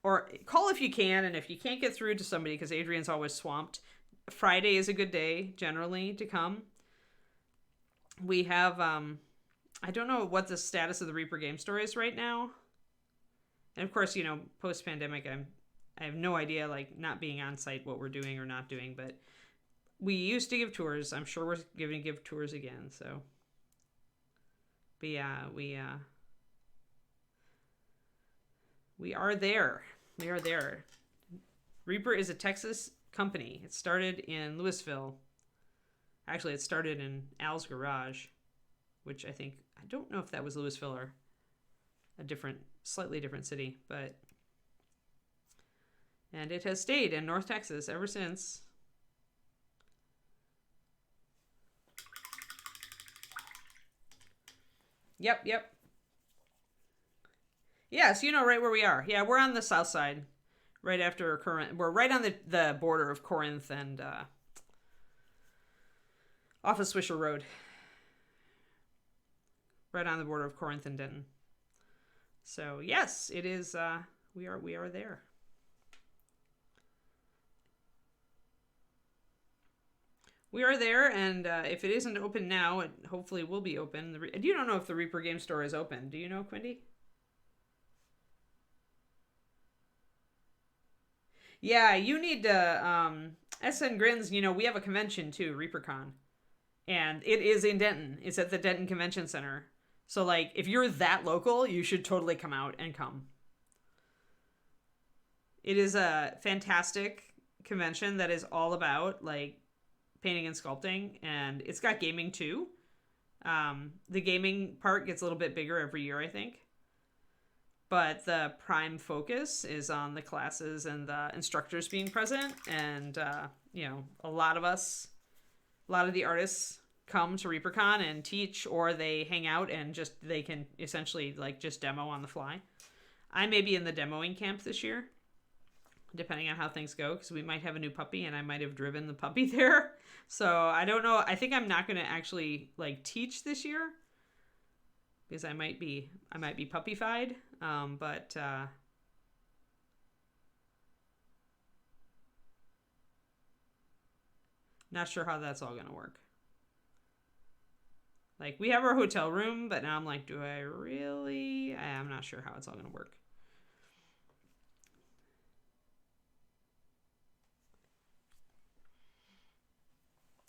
if you can, and if you can't get through to somebody, because Adrian's always swamped, Friday is a good day, generally, to come. We have, I don't know what the status of the Reaper game store is right now. And of course, you know, post-pandemic, I have no idea, like, not being on site, what we're doing or not doing, but we used to give tours. I'm sure we're going to give tours again, so. But yeah, we are there. We are there. Reaper is a Texas company. It started in Louisville. Actually, it started in Al's Garage, which I don't know if that was Louisville or a slightly different city, and it has stayed in North Texas ever since. Yep. Yes, you know right where we are. Yeah, we're on the south side, right after Corinth. We're right on the border of Corinth and off of Swisher Road. Right on the border of Corinth and Denton. So yes, it is. We are there. We are there, and if it isn't open now, it hopefully will be open. You don't know if the Reaper game store is open. Do you know, Quindy? Yeah, you need to, SN Grins, you know, we have a convention too, ReaperCon. And it is in Denton. It's at the Denton Convention Center. So, like, if you're that local, you should totally come out and come. It is a fantastic convention that is all about, like, painting and sculpting. And it's got gaming too. The gaming part gets a little bit bigger every year, I think. but the prime focus is on the classes and the instructors being present. And, you know, a lot of the artists come to ReaperCon and teach, or they hang out and just, they can essentially like just demo on the fly. I may be in the demoing camp this year, depending on how things go, because we might have a new puppy and I might have driven the puppy there. So I don't know. I think I'm not going to actually like teach this year, because I might be puppyfied. But not sure how that's all going to work. Like, we have our hotel room, but now I'm like, do I really? I'm not sure how it's all going to work.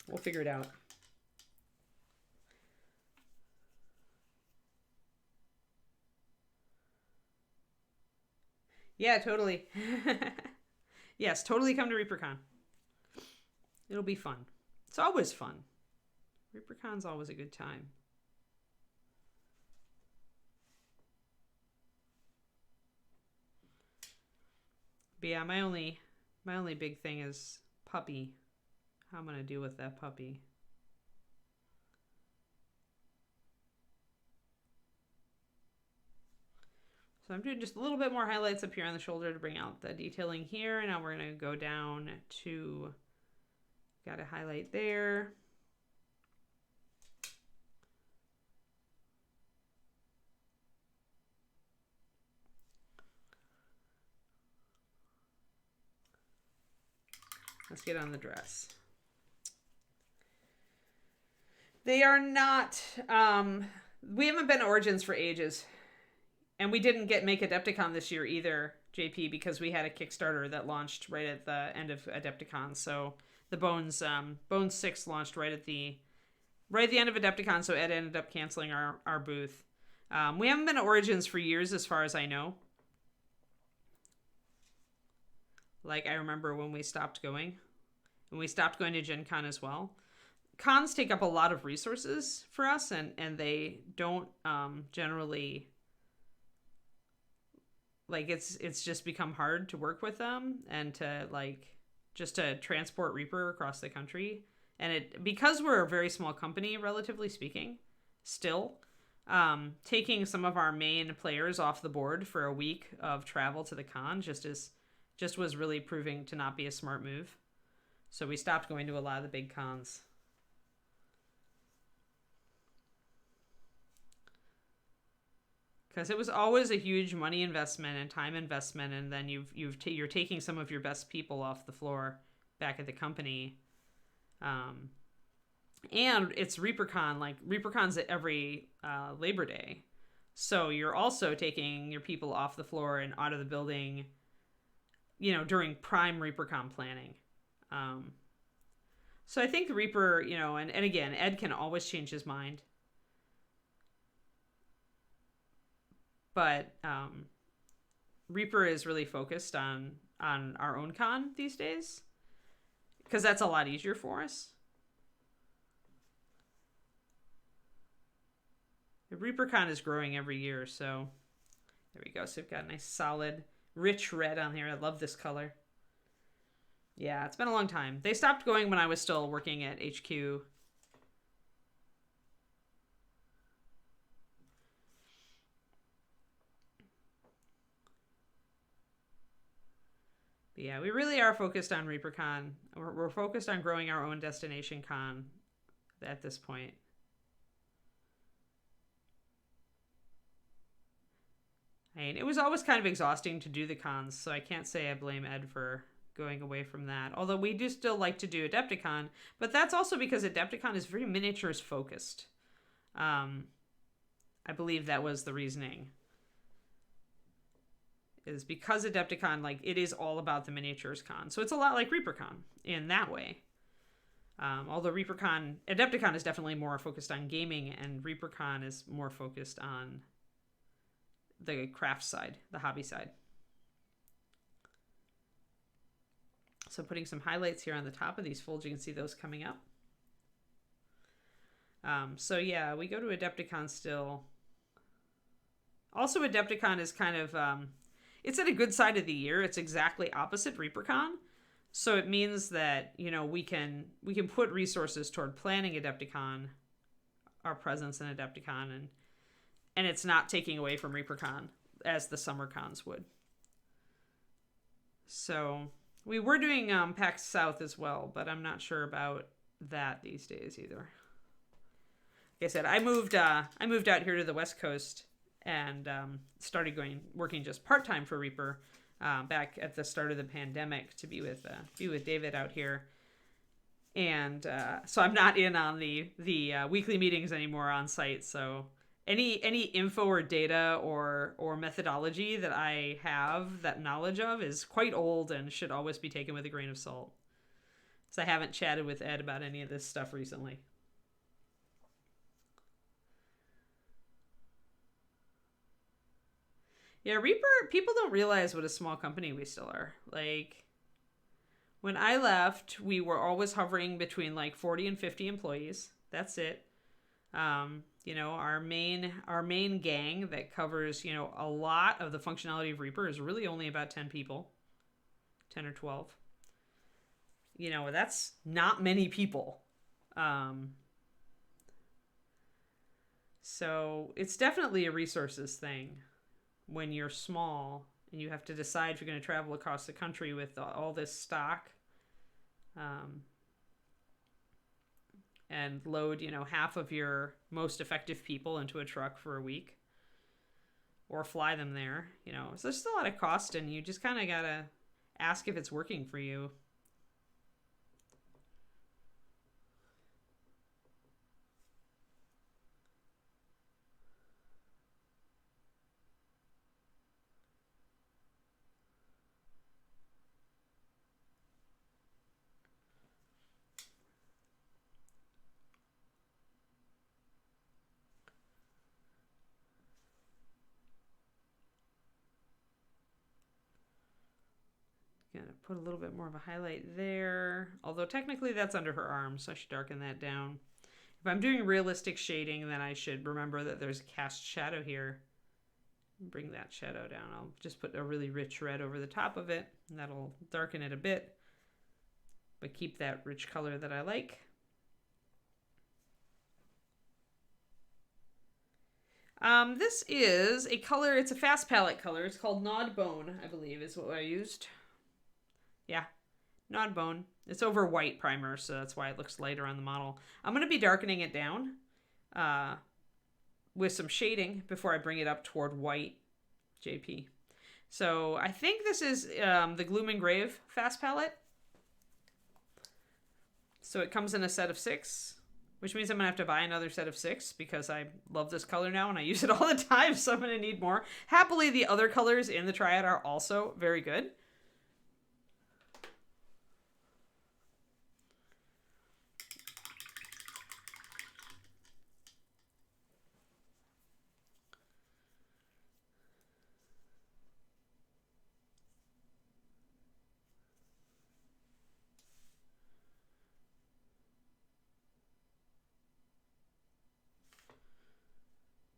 We'll figure it out. Yeah, totally. Yes, totally come to ReaperCon. It'll be fun. It's always fun. ReaperCon's always a good time. But yeah, my only big thing is puppy. How I'm gonna deal with that puppy. So I'm doing just a little bit more highlights up here on the shoulder to bring out the detailing here. And now we're gonna go down to, got a highlight there. Let's get on the dress. They are not, we haven't been Origins for ages. And we didn't make Adepticon this year either, JP, because we had a Kickstarter that launched right at the end of Adepticon. So the Bones 6 launched right at the end of Adepticon, so Ed ended up canceling our booth. We haven't been Origins for years as far as I know. Like, I remember when we stopped going. And we stopped going to Gen Con as well. Cons take up a lot of resources for us, and they don't generally... Like, it's just become hard to work with them and to, like, just to transport Reaper across the country. And because we're a very small company, relatively speaking, still, taking some of our main players off the board for a week of travel to the con just was really proving to not be a smart move. So we stopped going to a lot of the big cons. Because it was always a huge money investment and time investment, and then you're taking some of your best people off the floor back at the company, and it's ReaperCon. Like, ReaperCon's at every Labor Day, so you're also taking your people off the floor and out of the building, you know, during prime ReaperCon planning. So I think Reaper, you know, and again, Ed can always change his mind. But Reaper is really focused on our own con these days, because that's a lot easier for us. The ReaperCon is growing every year, so there we go. So we've got a nice solid rich red on here. I love this color. Yeah, it's been a long time. They stopped going when I was still working at HQ. But yeah, we really are focused on ReaperCon. We're focused on growing our own destination con at this point. I mean, it was always kind of exhausting to do the cons, so I can't say I blame Ed for going away from that. Although we do still like to do Adepticon, but that's also because Adepticon is very miniatures focused. I believe that was the reasoning. Is because Adepticon, like, it is all about the miniatures con. So it's a lot like ReaperCon in that way. Although Adepticon is definitely more focused on gaming, and ReaperCon is more focused on the craft side, the hobby side. So putting some highlights here on the top of these folds, you can see those coming up. So yeah, we go to Adepticon still. Also, Adepticon is kind of, it's at a good side of the year. It's exactly opposite ReaperCon. So it means that, we can put resources toward planning Adepticon, our presence in Adepticon, and it's not taking away from ReaperCon as the summer cons would. So we were doing PAX South as well, but I'm not sure about that these days either. Like I said, I moved out here to the West Coast and started working just part-time for Reaper back at the start of the pandemic to be with David out here. And so I'm not in on the weekly meetings anymore on site. So any info or data or methodology that I have that knowledge of is quite old and should always be taken with a grain of salt. So I haven't chatted with Ed about any of this stuff recently. Yeah, Reaper, people don't realize what a small company we still are. Like, when I left, we were always hovering between like 40 and 50 employees. That's it. Our main gang that covers, a lot of the functionality of Reaper is really only about 10 people, 10 or 12. That's not many people. So it's definitely a resources thing when you're small and you have to decide if you're going to travel across the country with all this stock. And load, half of your most effective people into a truck for a week or fly them there, so there's still a lot of cost and you just kind of got to ask if it's working for you. Gonna put a little bit more of a highlight there. Although technically that's under her arm, so I should darken that down. If I'm doing realistic shading, then I should remember that there's a cast shadow here. Bring that shadow down. I'll just put a really rich red over the top of it, and that'll darken it a bit, but keep that rich color that I like. This is a color, it's a fast palette color. It's called Gnawed Bone, I believe is what I used. Yeah, Gnawed Bone. It's over white primer, so that's why it looks lighter on the model. I'm going to be darkening it down with some shading before I bring it up toward white JP. So I think this is the Gloom and Grave fast palette. So it comes in a set of 6, which means I'm going to have to buy another set of 6 because I love this color now and I use it all the time, so I'm going to need more. Happily, the other colors in the triad are also very good.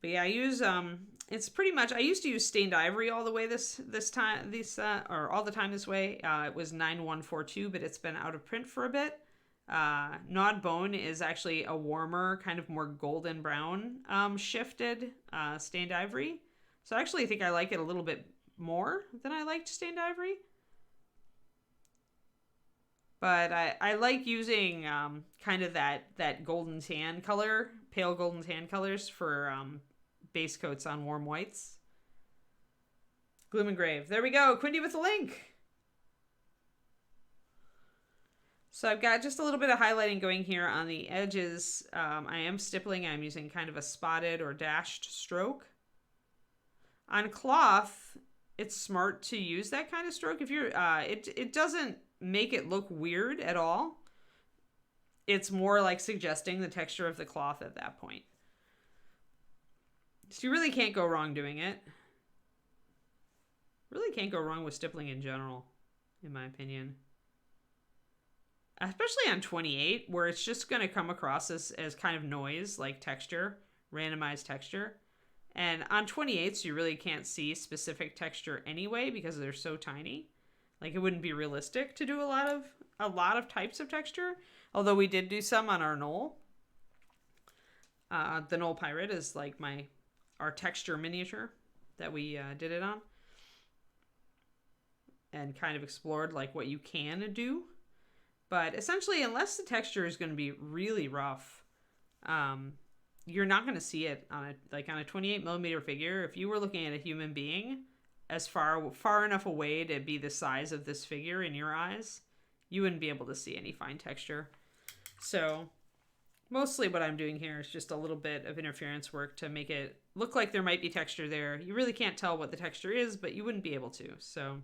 But yeah, I use it's pretty much, I used to use stained ivory all the way all the time this way. It was 9142, but it's been out of print for a bit. Gnawed Bone is actually a warmer, kind of more golden brown shifted stained ivory. So I actually think I like it a little bit more than I liked stained ivory. But I like using kind of that golden tan color, pale golden tan colors for base coats on warm whites. Gloom and Grave. There we go. Quindy with the link. So I've got just a little bit of highlighting going here on the edges. I am stippling. I'm using kind of a spotted or dashed stroke. On cloth, it's smart to use that kind of stroke. If you're, it doesn't make it look weird at all. It's more like suggesting the texture of the cloth at that point. So you really can't go wrong doing it. Really can't go wrong with stippling in general, in my opinion. Especially on 28, where it's just going to come across as kind of noise, like texture, randomized texture. And on 28s, you really can't see specific texture anyway because they're so tiny. Like, it wouldn't be realistic to do a lot of types of texture. Although we did do some on our Knoll. The Knoll Pirate is like our texture miniature that we did it on. And kind of explored like what you can do. But essentially, unless the texture is going to be really rough, you're not going to see it on a 28 millimeter figure. If you were looking at a human being as far enough away to be the size of this figure in your eyes, you wouldn't be able to see any fine texture. So mostly what I'm doing here is just a little bit of interference work to make it look like there might be texture there. You really can't tell what the texture is, but you wouldn't be able to. So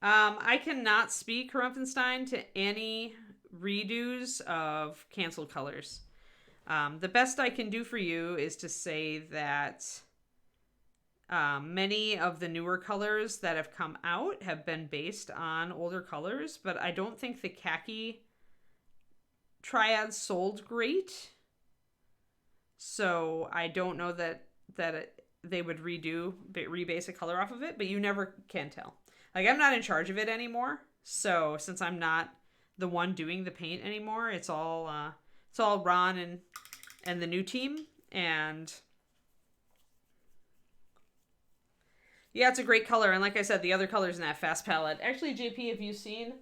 I cannot speak Rumpfenstein to any redos of canceled colors. The best I can do for you is to say that many of the newer colors that have come out have been based on older colors, but I don't think the khaki triads sold great. So I don't know that they would rebase a color off of it, but you never can tell. Like, I'm not in charge of it anymore, so since I'm not the one doing the paint anymore, it's all Ron and the new team, and yeah, it's a great color. And like I said, the other colors in that fast palette. Actually, JP, have you seen?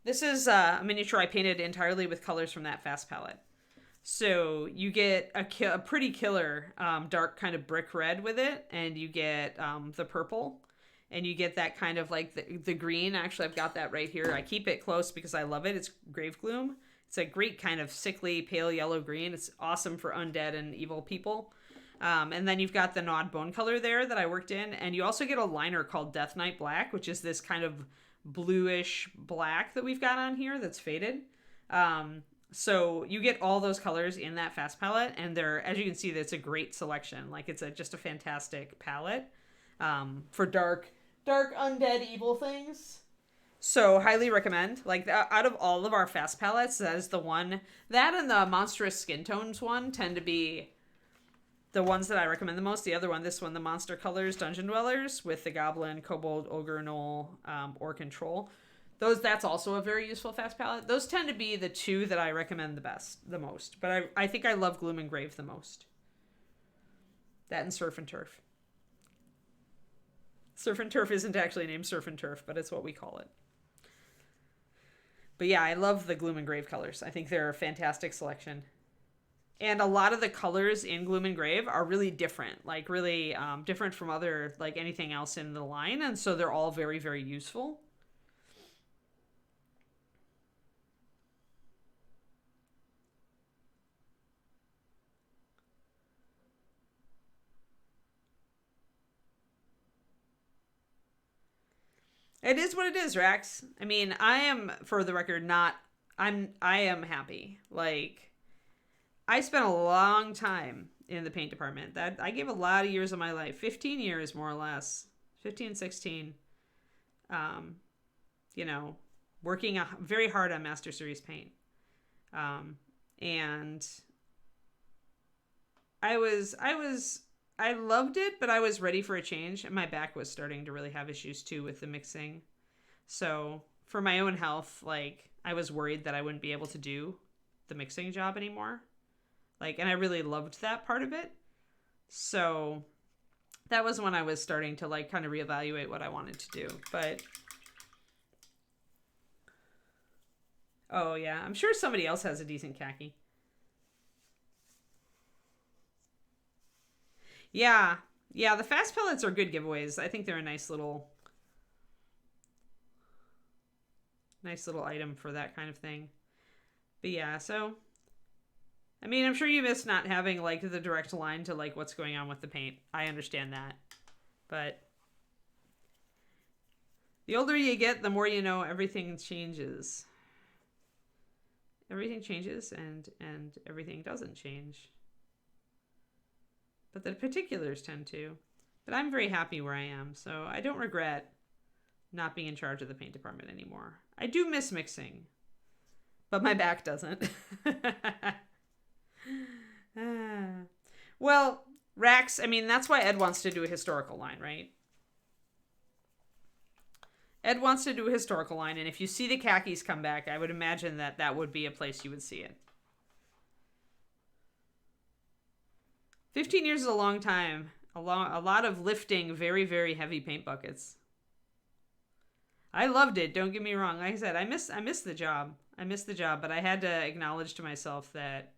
This is a miniature I painted entirely with colors from that fast palette. So you get a pretty killer dark kind of brick red with it, and you get the purple. And you get that kind of like the green. Actually, I've got that right here. I keep it close because I love it. It's Grave Gloom. It's a great kind of sickly pale yellow green. It's awesome for undead and evil people. And then you've got the Nod Bone color there that I worked in. And you also get a liner called Death Knight Black, which is this kind of bluish black that we've got on here that's faded. So you get all those colors in that fast palette. And they're, as you can see, that's a great selection. Like, it's just a fantastic palette for dark undead evil things. So highly recommend. Like, out of all of our fast palettes, that is the one. That and the monstrous skin tones one tend to be the ones that I recommend the most. The other one, this one, the Monster Colors Dungeon Dwellers with the Goblin, Kobold, Ogre, Gnoll, Orc, and Troll. That's also a very useful fast palette. Those tend to be the two that I recommend the most. But I think I love Gloom and Grave the most. That and Surf and Turf. Surf and Turf isn't actually named Surf and Turf, but it's what we call it. But yeah, I love the Gloom and Grave colors. I think they're a fantastic selection. And a lot of the colors in Gloom and Grave are really different. Like, really different from other, like, anything else in the line. And so they're all very, very useful. It is what it is, Rax. I mean, I am, for the record, I am happy. Like, I spent a long time in the paint department. That I gave a lot of years of my life, 15 years more or less, 15, 16. Working very hard on Master Series paint. And I loved it, but I was ready for a change, and my back was starting to really have issues too with the mixing. So for my own health, like, I was worried that I wouldn't be able to do the mixing job anymore. Like, and I really loved that part of it. So that was when I was starting to, like, kind of reevaluate what I wanted to do. But oh yeah, I'm sure somebody else has a decent khaki. Yeah, the fast pellets are good giveaways. I think they're a nice little item for that kind of thing. But yeah, so I mean, I'm sure you miss not having, like, the direct line to, like, what's going on with the paint. I understand that. But the older you get, the more you know everything changes. Everything changes and everything doesn't change. But the particulars tend to. But I'm very happy where I am, so I don't regret not being in charge of the paint department anymore. I do miss mixing, but my back doesn't. Well, Rax, I mean, that's why Ed wants to do a historical line, right? Ed wants to do a historical line, and if you see the khakis come back, I would imagine that that would be a place you would see it. 15 years is a long time. A lot of lifting very, very heavy paint buckets. I loved it, don't get me wrong. Like I said, I miss the job. I missed the job, but I had to acknowledge to myself that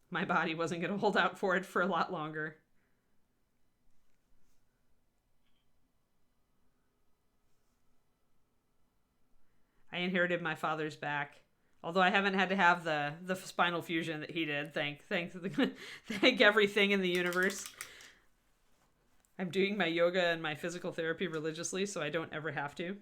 my body wasn't going to hold out for it for a lot longer. I inherited my father's back, although I haven't had to have the spinal fusion that he did. Thank everything in the universe. I'm doing my yoga and my physical therapy religiously, so I don't ever have to.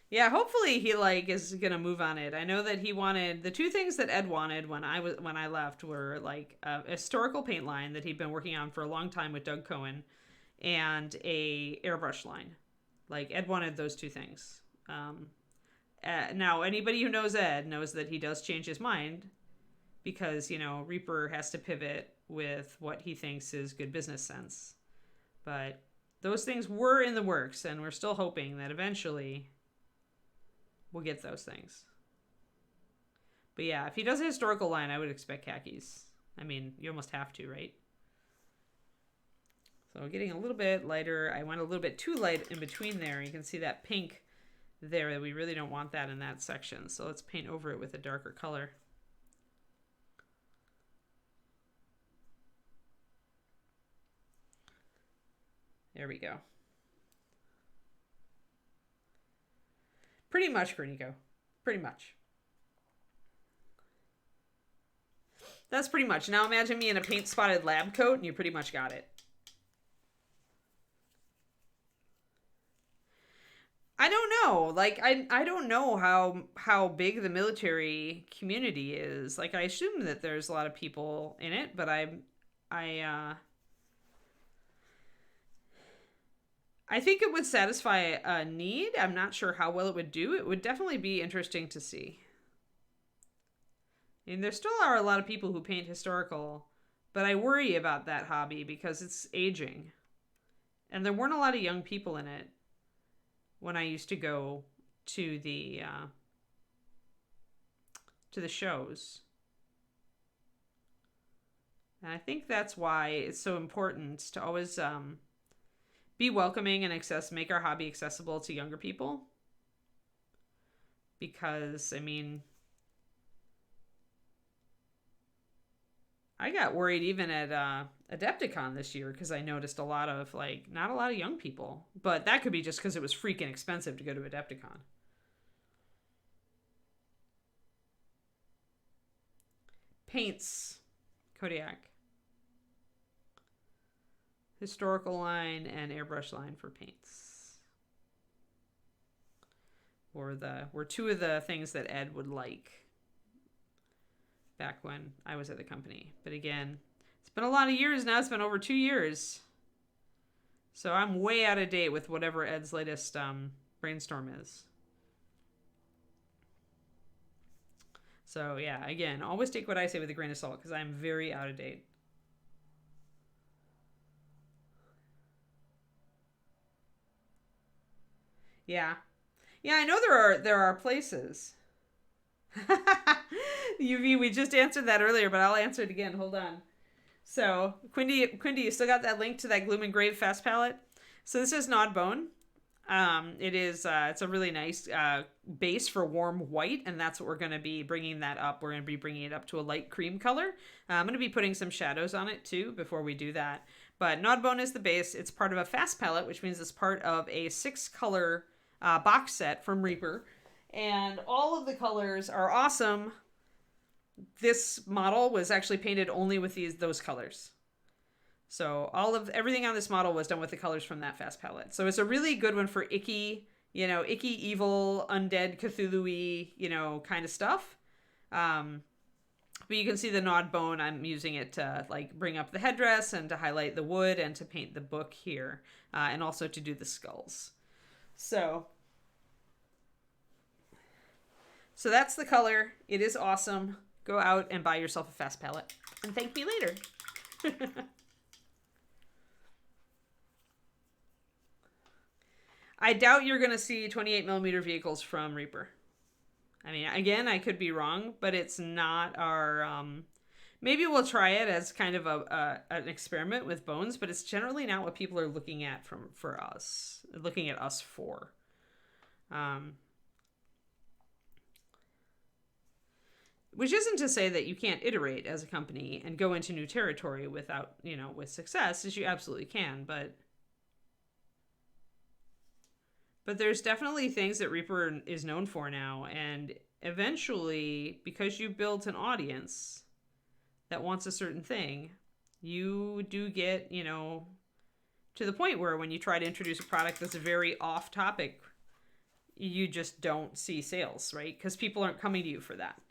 Yeah, hopefully he is gonna move on it. I know that he wanted the two things that Ed wanted when I left were like a historical paint line that he'd been working on for a long time with Doug Cohen, and a airbrush line. Like Ed wanted those two things. Now anybody who knows Ed knows that he does change his mind, because Reaper has to pivot with what he thinks is good business sense. But those things were in the works, and we're still hoping that eventually we'll get those things. But yeah, if he does a historical line, I would expect khakis. I mean, you almost have to, right? So getting a little bit lighter. I went a little bit too light in between there. You can see that pink there. We really don't want that in that section. So let's paint over it with a darker color. There we go. Pretty much, Grunico. Pretty much. That's pretty much. Now imagine me in a paint spotted lab coat and you pretty much got it. I don't know. I don't know how big the military community is. Like, I assume that there's a lot of people in it, but I think it would satisfy a need. I'm not sure how well it would do. It would definitely be interesting to see. And there still are a lot of people who paint historical, but I worry about that hobby because it's aging. And there weren't a lot of young people in it when I used to go to the shows. And I think that's why it's so important to always be welcoming and make our hobby accessible to younger people. Because, I mean, I got worried even at Adepticon this year because I noticed a lot of, not a lot of young people. But that could be just because it was freaking expensive to go to Adepticon. Paints. Kodiak. Historical line and airbrush line for paints. Were two of the things that Ed would like back when I was at the company. But again, it's been a lot of years now. It's been over 2 years. So I'm way out of date with whatever Ed's latest brainstorm is. So yeah, again, always take what I say with a grain of salt because I'm very out of date. Yeah. Yeah, I know there are places. UV, we just answered that earlier, but I'll answer it again. Hold on. So, Quindy, you still got that link to that Gloom and Grave Fast palette? So this is Nodbone. It's a really nice base for warm white, and that's what we're going to be bringing that up. We're going to be bringing it up to a light cream color. I'm going to be putting some shadows on it too before we do that. But Nodbone is the base. It's part of a fast palette, which means it's part of a 6-color box set from Reaper. And all of the colors are awesome. This model was actually painted only with those colors. So everything on this model was done with the colors from that fast palette. So it's a really good one for icky, evil, undead, Cthulhu-y, kind of stuff. But you can see the gnawed bone. I'm using it to like bring up the headdress and to highlight the wood and to paint the book here. And also to do the skulls. So that's the color. It is awesome. Go out and buy yourself a fast palette. And thank me later. I doubt you're going to see 28mm vehicles from Reaper. I mean, again, I could be wrong, but it's not our... maybe we'll try it as kind of an experiment with bones, but it's generally not what people are looking at for us. Looking at us for. Which isn't to say that you can't iterate as a company and go into new territory without, with success, as you absolutely can, but there's definitely things that Reaper is known for now, and eventually, because you built an audience that wants a certain thing, you do get, to the point where when you try to introduce a product that's very off topic, you just don't see sales, right? Because people aren't coming to you for that.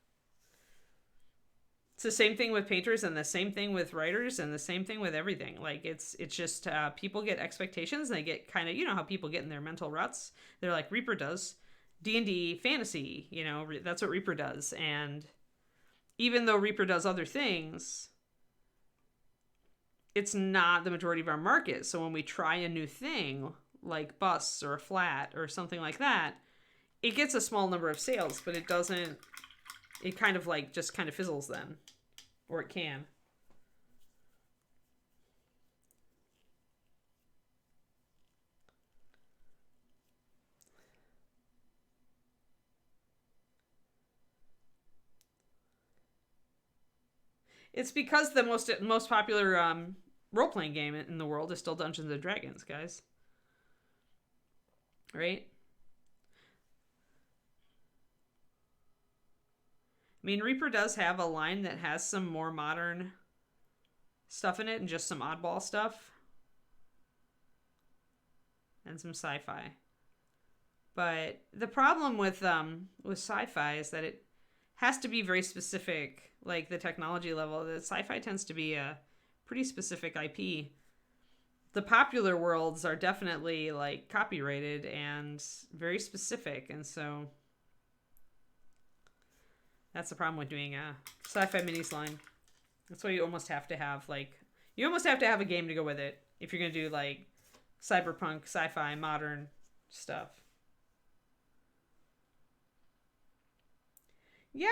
It's the same thing with painters and the same thing with writers and the same thing with everything. Like it's just people get expectations and they get kind of, how people get in their mental ruts. They're like, Reaper does D&D fantasy, that's what Reaper does. And even though Reaper does other things, it's not the majority of our market. So when we try a new thing like busts or a flat or something like that, it gets a small number of sales, but it doesn't. It kind of just kind of fizzles then. Or it can. It's because the most popular role-playing game in the world is still Dungeons and Dragons, guys. Right? I mean, Reaper does have a line that has some more modern stuff in it and just some oddball stuff. And some sci-fi. But the problem with sci-fi is that it has to be very specific, like the technology level. The sci-fi tends to be a pretty specific IP. The popular worlds are definitely copyrighted and very specific, and so that's the problem with doing a sci-fi minis line. That's why you almost have to have a game to go with it if you're gonna do cyberpunk, sci-fi, modern stuff. Yeah,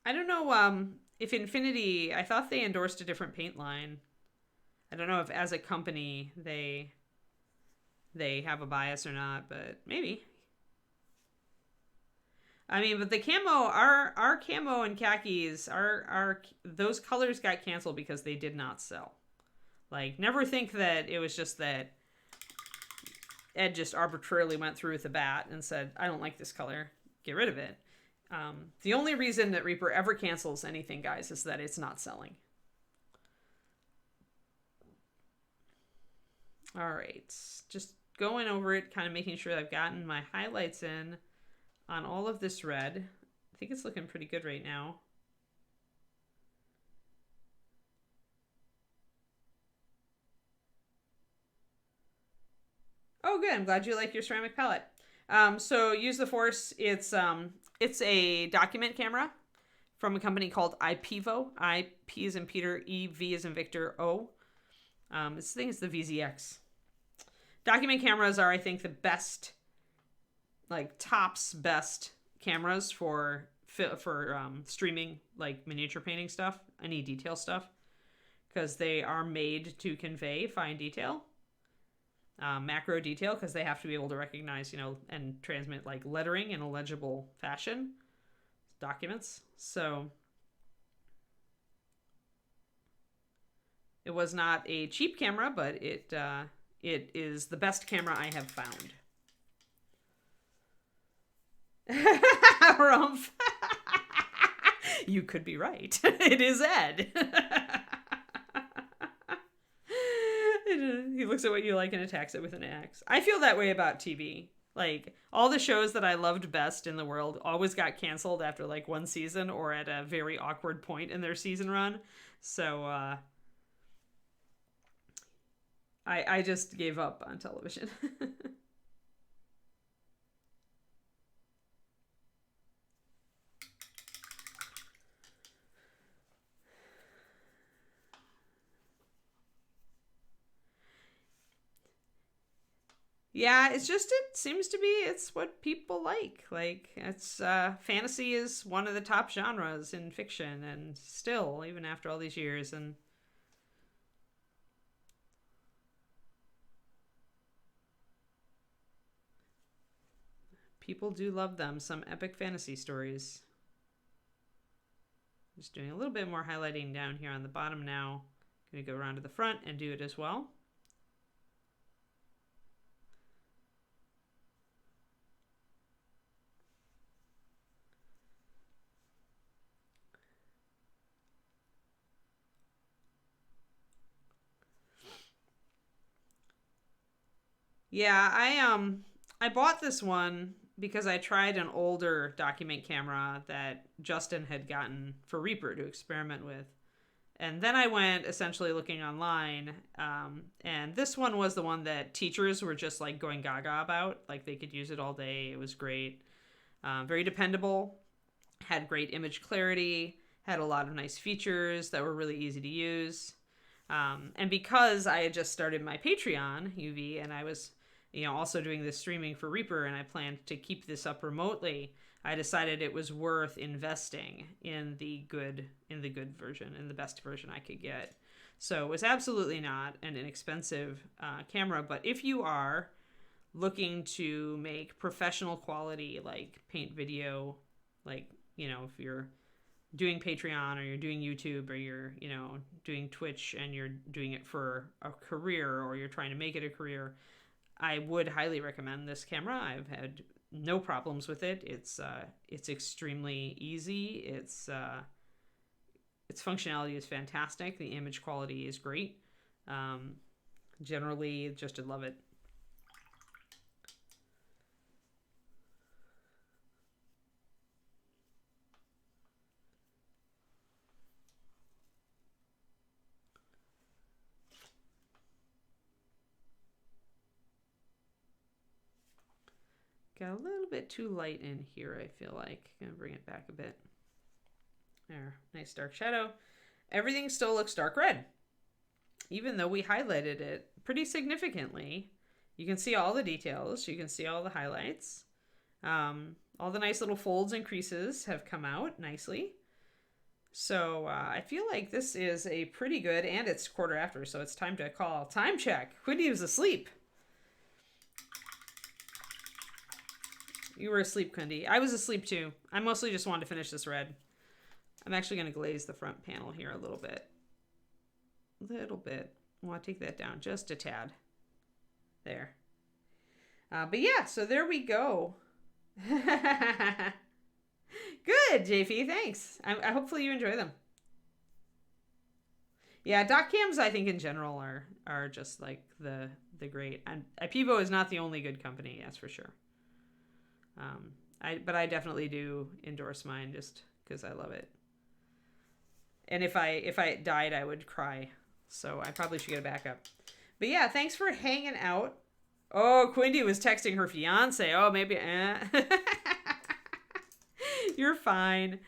I don't know if Infinity, I thought they endorsed a different paint line. I don't know if as a company they have a bias or not, but maybe. I mean, but the camo, our camo and khakis, those colors got canceled because they did not sell. Never think that it was just that Ed just arbitrarily went through with a bat and said, I don't like this color, get rid of it. The only reason that Reaper ever cancels anything, guys, is that it's not selling. All right, just going over it, kind of making sure I've gotten my highlights in on all of this red. I think it's looking pretty good right now. Oh, good. I'm glad you like your ceramic palette. So use the Force. It's a document camera from a company called IPVO. IP is in Peter, EV is in Victor, O. This thing is the VZX. Document cameras are, I think, the best, tops best cameras for streaming, miniature painting stuff, any detail stuff, because they are made to convey fine detail. Macro detail, because they have to be able to recognize, and transmit lettering in a legible fashion, documents. So it was not a cheap camera, but it is the best camera I have found. Rumpf. You could be right. It is Ed. He looks at what you like and attacks it with an axe. I feel that way about TV. Like, all the shows that I loved best in the world always got canceled after like one season or at a very awkward point in their season run. So I just gave up on television. Yeah, it's just, it seems to be, it's what people like. Like, it's fantasy is one of the top genres in fiction, and still, even after all these years. And people do love them, some epic fantasy stories. Just doing a little bit more highlighting down here on the bottom now. Gonna go around to the front and do it as well. Yeah, I bought this one because I tried an older document camera that Justin had gotten for Reaper to experiment with. And then I went essentially looking online, and this one was the one that teachers were just like going gaga about. Like, they could use it all day. It was great. Very dependable, had great image clarity, had a lot of nice features that were really easy to use. And because I had just started my Patreon, UV, and I was, also doing this streaming for Reaper, and I planned to keep this up remotely, I decided it was worth investing in the good version, in the best version I could get. So it was absolutely not an inexpensive camera, but if you are looking to make professional quality, like paint video, like, if you're doing Patreon or you're doing YouTube or you're, doing Twitch and you're doing it for a career or you're trying to make it a career, I would highly recommend this camera. I've had no problems with it. It's extremely easy. Its functionality is fantastic. The image quality is great. Generally, just love it. Got a little bit too light in here, I feel like. Gonna bring it back a bit. There, nice dark shadow. Everything still looks dark red, even though we highlighted it pretty significantly. You can see all the details. You can see all the highlights. All the nice little folds and creases have come out nicely. So I feel like this is a pretty good, and it's quarter after, so it's time to call time check. Quindy was asleep. You were asleep, Quindy. I was asleep too. I mostly just wanted to finish this red. I'm actually going to glaze the front panel here a little bit. I want to take that down just a tad. There. But yeah, so there we go. Good, JP. Thanks. I hopefully you enjoy them. Yeah, doc cams, I think in general are just like the great. And Ipivo is not the only good company, that's for sure. But I definitely do endorse mine just because I love it. And if I died, I would cry. So I probably should get a backup. But yeah, thanks for hanging out. Oh, Quindy was texting her fiance. Oh, maybe. You're fine.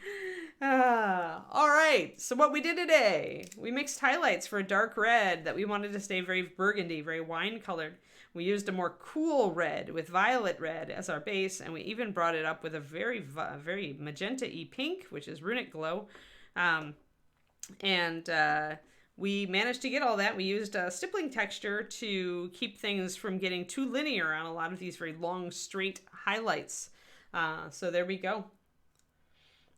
All right. So what we did today, we mixed highlights for a dark red that we wanted to stay very burgundy, very wine colored. We used a more cool red with violet red as our base, and we even brought it up with a very, very magenta-y pink, which is Runic Glow. We managed to get all that. We used a stippling texture to keep things from getting too linear on a lot of these very long, straight highlights. So there we go.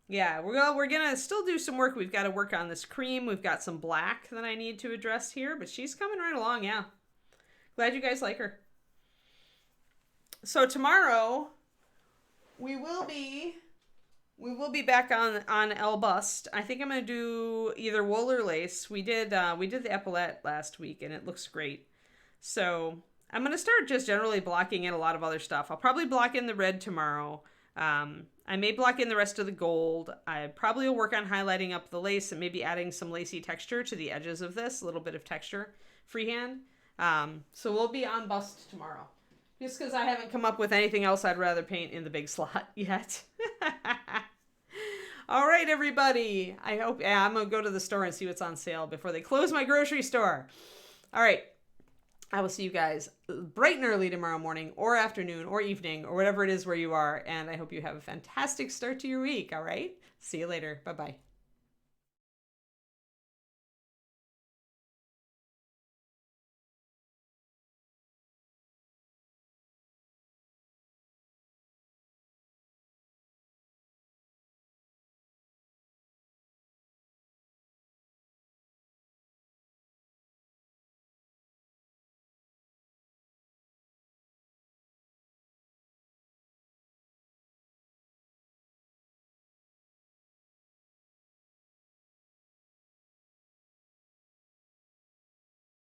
Yeah, we're gonna still do some work. We've got to work on this cream. We've got some black that I need to address here, but she's coming right along, yeah. Glad you guys like her. So tomorrow we will be back on El Bust. I think I'm gonna do either wool or lace. We did the epaulette last week and it looks great. So I'm going to start just generally blocking in a lot of other stuff. I'll probably block in the red tomorrow. I may block in the rest of the gold. I probably will work on highlighting up the lace and maybe adding some lacy texture to the edges of this, a little bit of texture freehand. So we'll be on bust tomorrow. Just because I haven't come up with anything else I'd rather paint in the big slot yet. All right, everybody. I'm going to go to the store and see what's on sale before they close my grocery store. All right. I will see you guys bright and early tomorrow morning or afternoon or evening or whatever it is where you are. And I hope you have a fantastic start to your week. All right. See you later. Bye-bye.